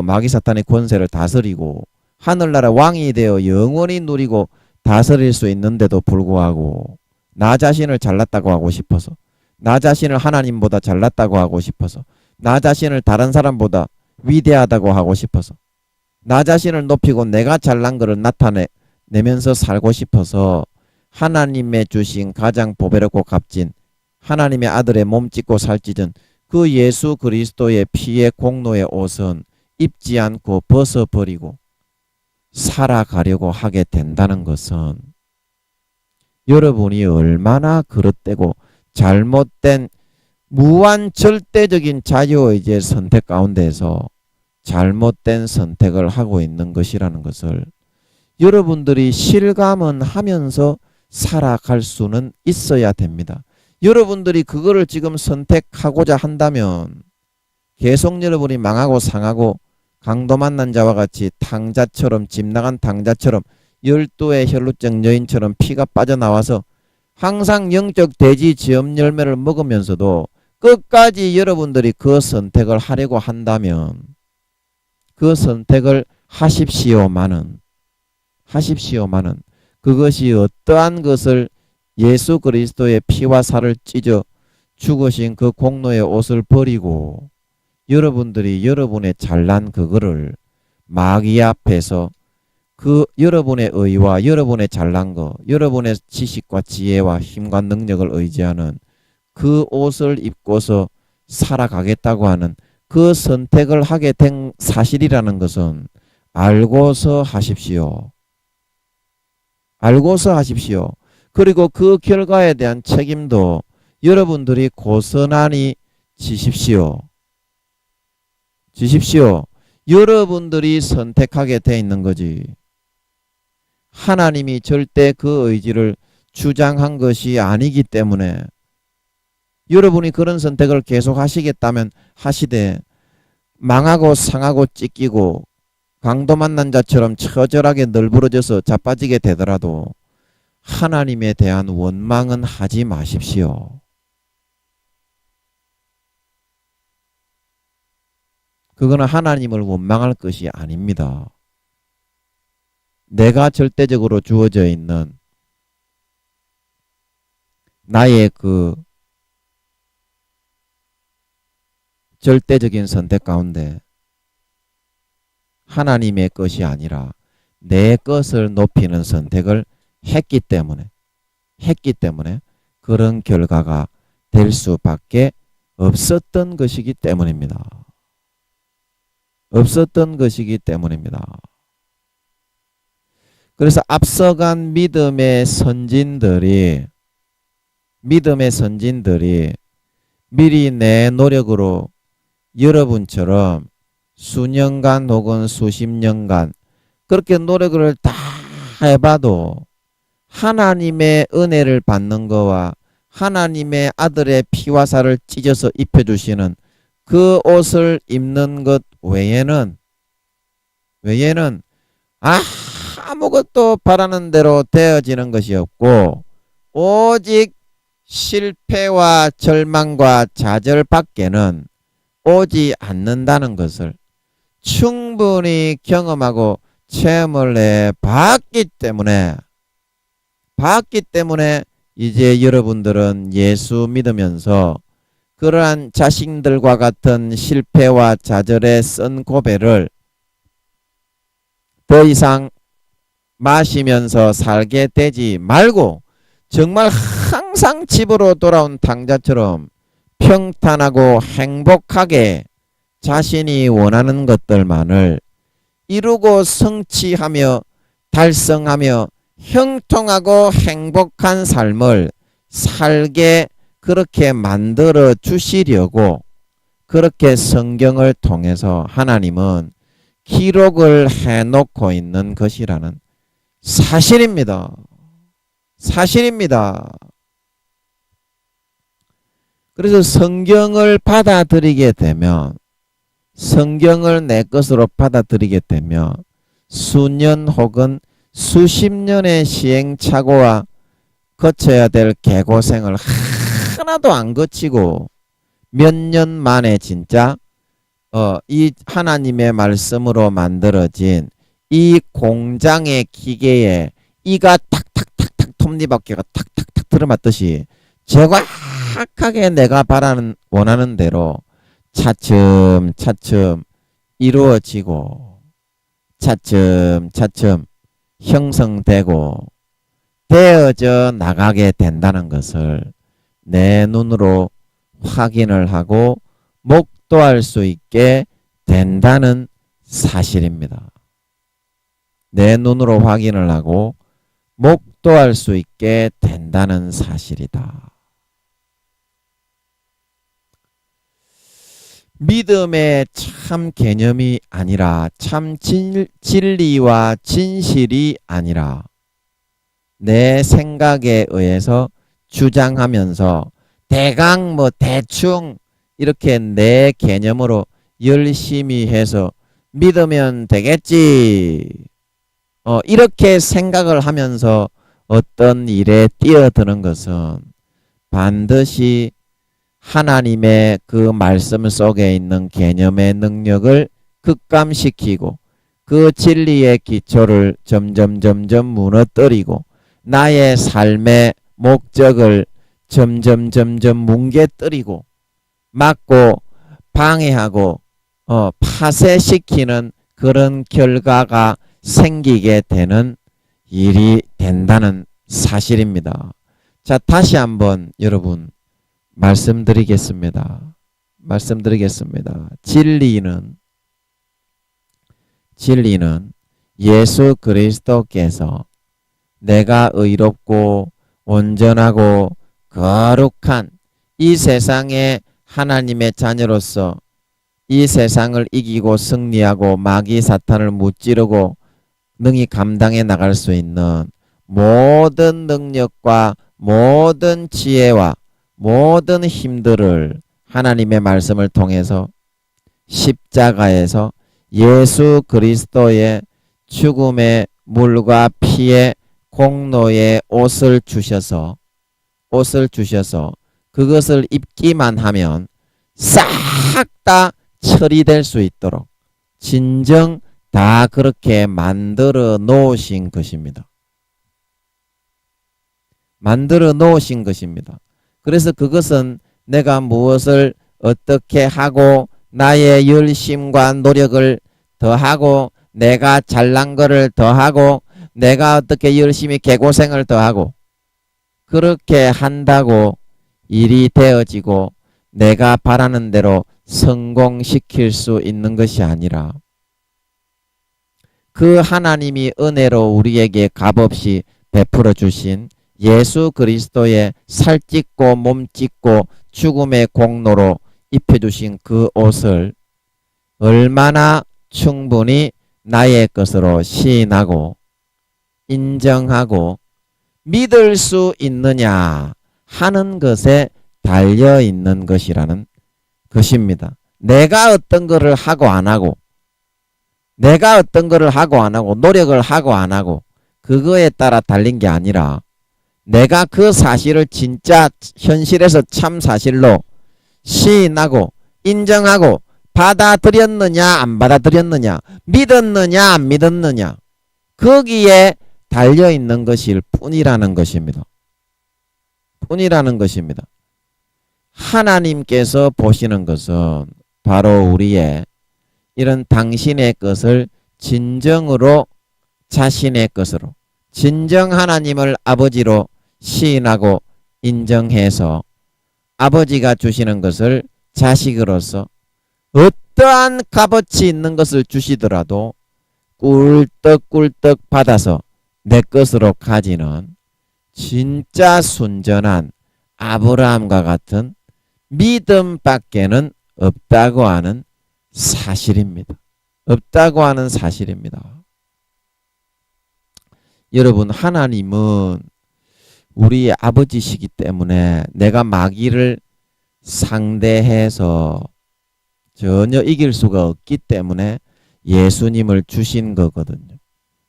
마귀 사탄의 권세를 다스리고 하늘나라 왕이 되어 영원히 누리고 다스릴 수 있는데도 불구하고 나 자신을 잘났다고 하고 싶어서 나 자신을 하나님보다 잘났다고 하고 싶어서 나 자신을 다른 사람보다 위대하다고 하고 싶어서 나 자신을 높이고 내가 잘난 것을 나타내면서 살고 싶어서 하나님의 주신 가장 보배롭고 값진 하나님의 아들의 몸 찢고 살찌든 그 예수 그리스도의 피의 공로의 옷은 입지 않고 벗어버리고 살아가려고 하게 된다는 것은 여러분이 얼마나 그릇되고 잘못된 무한 절대적인 자유의지의 선택 가운데서 잘못된 선택을 하고 있는 것이라는 것을 여러분들이 실감은 하면서 살아갈 수는 있어야 됩니다. 여러분들이 그거를 지금 선택하고자 한다면 계속 여러분이 망하고 상하고 강도 만난 자와 같이 탕자처럼, 집 나간 탕자처럼, 열두의 혈루증 여인처럼 피가 빠져나와서 항상 영적 돼지 지엄 열매를 먹으면서도 끝까지 여러분들이 그 선택을 하려고 한다면 그 선택을 하십시오마는 그것이 어떠한 것을 예수 그리스도의 피와 살을 찢어 죽으신 그 공로의 옷을 버리고 여러분들이 여러분의 잘난 그거를 마귀 앞에서 그 여러분의 의와 여러분의 잘난 거, 여러분의 지식과 지혜와 힘과 능력을 의지하는 그 옷을 입고서 살아가겠다고 하는 그 선택을 하게 된 사실이라는 것은 알고서 하십시오. 알고서 하십시오. 그리고 그 결과에 대한 책임도 여러분들이 고스란히 지십시오. 여러분들이 선택하게 돼 있는 거지. 하나님이 절대 그 의지를 주장한 것이 아니기 때문에 여러분이 그런 선택을 계속 하시겠다면 하시되 망하고 상하고 찢기고 강도 만난 자처럼 처절하게 널브러져서 자빠지게 되더라도 하나님에 대한 원망은 하지 마십시오. 그거는 하나님을 원망할 것이 아닙니다. 내가 절대적으로 주어져 있는 나의 그 절대적인 선택 가운데 하나님의 것이 아니라 내 것을 높이는 선택을 했기 때문에 그런 결과가 될 수밖에 없었던 것이기 때문입니다. 그래서 앞서간 믿음의 선진들이 미리 내 노력으로 여러분처럼 수년간 혹은 수십 년간 그렇게 노력을 다 해봐도 하나님의 은혜를 받는 거와 하나님의 아들의 피와 살을 찢어서 입혀주시는 그 옷을 입는 것 외에는 아무것도 바라는 대로 되어지는 것이 없고 오직 실패와 절망과 좌절밖에는 오지 않는다는 것을 충분히 경험하고 체험을 해봤기 때문에 이제 여러분들은 예수 믿으면서 그러한 자신들과 같은 실패와 좌절의 쓴 고배를 더 이상 마시면서 살게 되지 말고 정말 항상 집으로 돌아온 탕자처럼 평탄하고 행복하게 자신이 원하는 것들만을 이루고 성취하며 달성하며 형통하고 행복한 삶을 살게 그렇게 만들어 주시려고 그렇게 성경을 통해서 하나님은 기록을 해놓고 있는 것이라는 사실입니다. 그래서 성경을 받아들이게 되면 성경을 내 것으로 받아들이게 되면 수년 혹은 수십 년의 시행착오와 거쳐야 될 개고생을 하나도 안 거치고 몇 년 만에 진짜 이 하나님의 말씀으로 만들어진 이 공장의 기계에 이가 탁탁탁탁 톱니바퀴가 탁탁탁 들어맞듯이 정확하게 내가 원하는 대로 차츰차츰 이루어지고 차츰차츰 형성되고 되어져 나가게 된다는 것을 내 눈으로 확인을 하고 목도할 수 있게 된다는 사실입니다. 내 눈으로 확인을 하고 목도할 수 있게 된다는 사실이다. 믿음의 참 개념이 아니라 참 진리와 진실이 아니라 내 생각에 의해서 주장하면서 대강 뭐 대충 이렇게 내 개념으로 열심히 해서 믿으면 되겠지. 이렇게 생각을 하면서 어떤 일에 뛰어드는 것은 반드시 하나님의 그 말씀 속에 있는 개념의 능력을 급감시키고 그 진리의 기초를 점점 무너뜨리고 나의 삶의 목적을 점점 뭉개뜨리고 막고 방해하고 파쇄시키는 그런 결과가 생기게 되는 일이 된다는 사실입니다. 자, 다시 한번 여러분 말씀드리겠습니다. 진리는 예수 그리스도께서 내가 의롭고 온전하고 거룩한 이 세상의 하나님의 자녀로서 이 세상을 이기고 승리하고 마귀 사탄을 무찌르고 능히 감당해 나갈 수 있는 모든 능력과 모든 지혜와 모든 힘들을 하나님의 말씀을 통해서 십자가에서 예수 그리스도의 죽음의 물과 피의 공로의 옷을 주셔서 그것을 입기만 하면 싹 다 처리될 수 있도록 진정 다 그렇게 만들어 놓으신 것입니다. 그래서 그것은 내가 무엇을 어떻게 하고 나의 열심과 노력을 더하고 내가 잘난 거를 더하고 내가 어떻게 열심히 개고생을 더하고 그렇게 한다고 일이 되어지고 내가 바라는 대로 성공시킬 수 있는 것이 아니라 그 하나님이 은혜로 우리에게 값없이 베풀어 주신 예수 그리스도의 살찢고 몸찢고 죽음의 공로로 입혀주신 그 옷을 얼마나 충분히 나의 것으로 시인하고 인정하고 믿을 수 있느냐 하는 것에 달려 있는 것이라는 것입니다. 내가 어떤 거를 하고 안 하고 노력을 하고 안 하고 그거에 따라 달린 게 아니라 내가 그 사실을 진짜 현실에서 참 사실로 시인하고 인정하고 받아들였느냐 안 받아들였느냐 믿었느냐 안 믿었느냐 거기에 달려있는 것일 뿐이라는 것입니다. 하나님께서 보시는 것은 바로 우리의 이런 당신의 것을 진정으로 자신의 것으로 진정 하나님을 아버지로 시인하고 인정해서 아버지가 주시는 것을 자식으로서 어떠한 값어치 있는 것을 주시더라도 꿀떡꿀떡 받아서 내 것으로 가지는 진짜 순전한 아브라함과 같은 믿음밖에는 없다고 하는 사실입니다. 여러분, 하나님은 우리의 아버지시기 때문에 내가 마귀를 상대해서 전혀 이길 수가 없기 때문에 예수님을 주신 거거든요.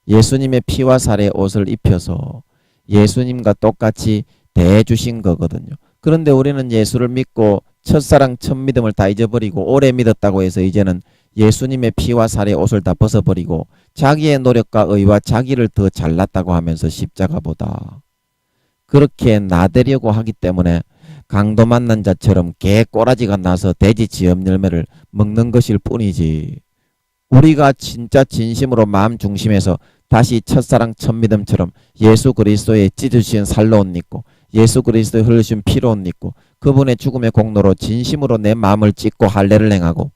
예수님의 피와 살의 옷을 입혀서 예수님과 똑같이 대해주신 거거든요. 그런데 우리는 예수를 믿고 첫사랑 첫믿음을 다 잊어버리고 오래 믿었다고 해서 이제는 예수님의 피와 살의 옷을 다 벗어버리고 자기의 노력과 의와 자기를 더 잘났다고 하면서 십자가보다 그렇게 나대려고 하기 때문에 강도 만난 자처럼 개 꼬라지가 나서 돼지 지엄 열매를 먹는 것일 뿐이지, 우리가 진짜 진심으로 마음 중심에서 다시 첫사랑 첫믿음처럼 예수 그리스도의 찢으신 살로 옷 입고 예수 그리스도의 흘리신 피로 옷 입고 그분의 죽음의 공로로 진심으로 내 마음을 찢고 할례를 행하고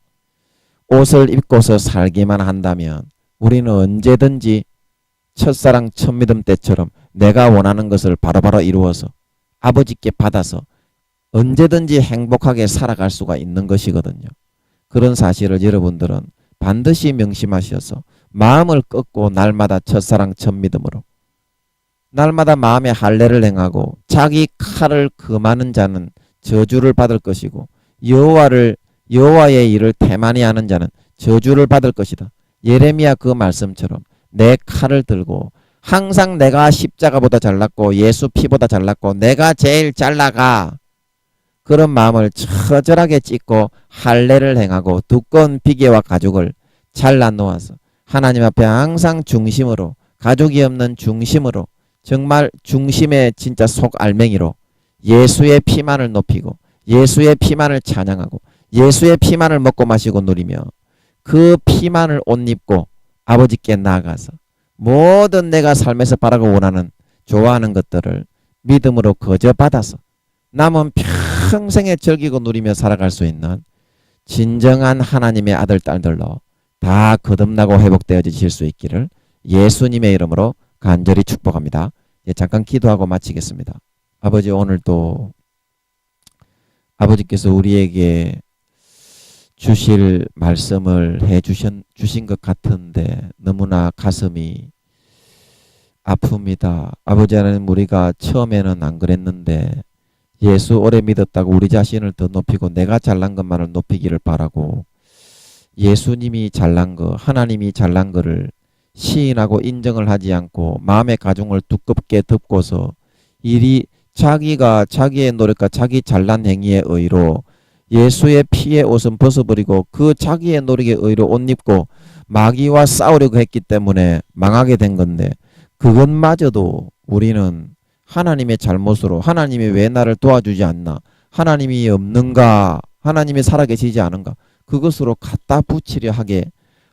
옷을 입고서 살기만 한다면 우리는 언제든지 첫사랑 첫믿음 때처럼 내가 원하는 것을 바로바로 이루어서 아버지께 받아서 언제든지 행복하게 살아갈 수가 있는 것이거든요. 그런 사실을 여러분들은 반드시 명심하셔서 마음을 꺾고 날마다 첫사랑 첫믿음으로 날마다 마음의 할례를 행하고 자기 칼을 금하는 자는 저주를 받을 것이고 여호와의 일을 태만히 하는 자는 저주를 받을 것이다. 예레미야 그 말씀처럼 내 칼을 들고 항상 내가 십자가보다 잘났고 예수 피보다 잘났고 내가 제일 잘 나가 그런 마음을 처절하게 찢고 할례를 행하고 두꺼운 비계와 가죽을 잘라 놓아서 하나님 앞에 항상 중심으로 가족이 없는 중심으로 정말 중심의 진짜 속 알맹이로 예수의 피만을 높이고 예수의 피만을 찬양하고 예수의 피만을 먹고 마시고 누리며 그 피만을 옷 입고 아버지께 나아가서 모든 내가 삶에서 바라고 원하는 좋아하는 것들을 믿음으로 거저 받아서 남은 평생에 즐기고 누리며 살아갈 수 있는 진정한 하나님의 아들 딸들로 다 거듭나고 회복되어지실 수 있기를 예수님의 이름으로 간절히 축복합니다. 잠깐 기도하고 마치겠습니다. 아버지, 오늘도 아버지께서 우리에게 주실 말씀을 주신 것 같은데 너무나 가슴이 아픕니다. 아버지 하나님, 우리가 처음에는 안 그랬는데 예수 오래 믿었다고 우리 자신을 더 높이고 내가 잘난 것만을 높이기를 바라고 예수님이 잘난 거, 하나님이 잘난 거를 시인하고 인정을 하지 않고 마음의 가중을 두껍게 덮고서 일이 자기가 자기의 노력과 자기 잘난 행위의 의로 예수의 피의 옷은 벗어버리고 그 자기의 노력의 의로 옷 입고 마귀와 싸우려고 했기 때문에 망하게 된 건데 그것마저도 우리는 하나님의 잘못으로 하나님이 왜 나를 도와주지 않나, 하나님이 없는가, 하나님이 살아계시지 않은가 그것으로 갖다 붙이려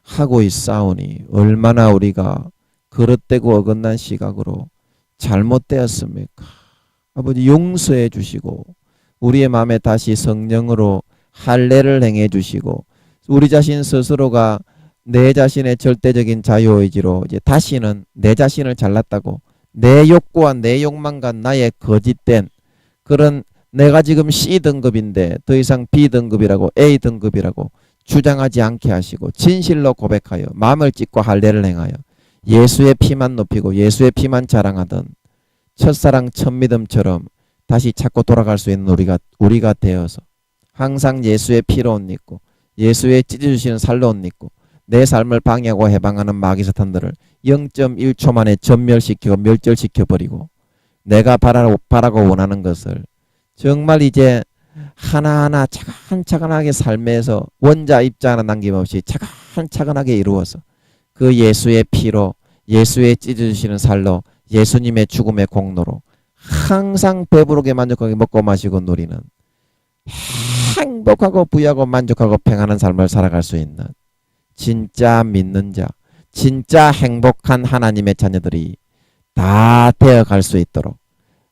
하고 있사오니 얼마나 우리가 그릇되고 어긋난 시각으로 잘못되었습니까? 아버지, 용서해 주시고 우리의 마음에 다시 성령으로 할례를 행해 주시고 우리 자신 스스로가 내 자신의 절대적인 자유의지로 이제 다시는 내 자신을 잘났다고 내 욕구와 내 욕망과 나의 거짓된 그런 내가 지금 C등급인데 더 이상 B등급이라고 A등급이라고 주장하지 않게 하시고 진실로 고백하여 마음을 찢고 할례를 행하여 예수의 피만 높이고 예수의 피만 자랑하던 첫사랑 첫믿음처럼 다시 찾고 돌아갈 수 있는 우리가 되어서 항상 예수의 피로 옷 입고 예수의 찢어주시는 살로 옷 입고 내 삶을 방해하고 해방하는 마귀사탄들을 0.1초 만에 전멸시키고 멸절시켜버리고 내가 바라고 원하는 것을 정말 이제 하나하나 차근차근하게 삶에서 원자 입자 하나 남김없이 차근차근하게 이루어서 그 예수의 피로 예수의 찢어주시는 살로 예수님의 죽음의 공로로 항상 배부르게 만족하게 먹고 마시고 누리는 행복하고 부유하고 만족하고 평안한 삶을 살아갈 수 있는 진짜 믿는 자, 진짜 행복한 하나님의 자녀들이 다 되어갈 수 있도록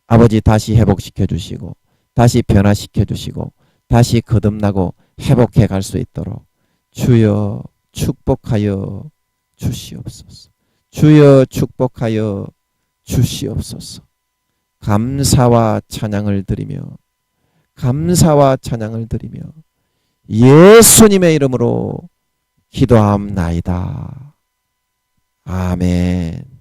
아버지 다시 회복시켜 주시고 다시 변화시켜 주시고 다시 거듭나고 회복해 갈 수 있도록 주여 축복하여 주시옵소서. 주여 축복하여 주시옵소서. 감사와 찬양을 드리며 예수님의 이름으로 기도함나이다. 아멘.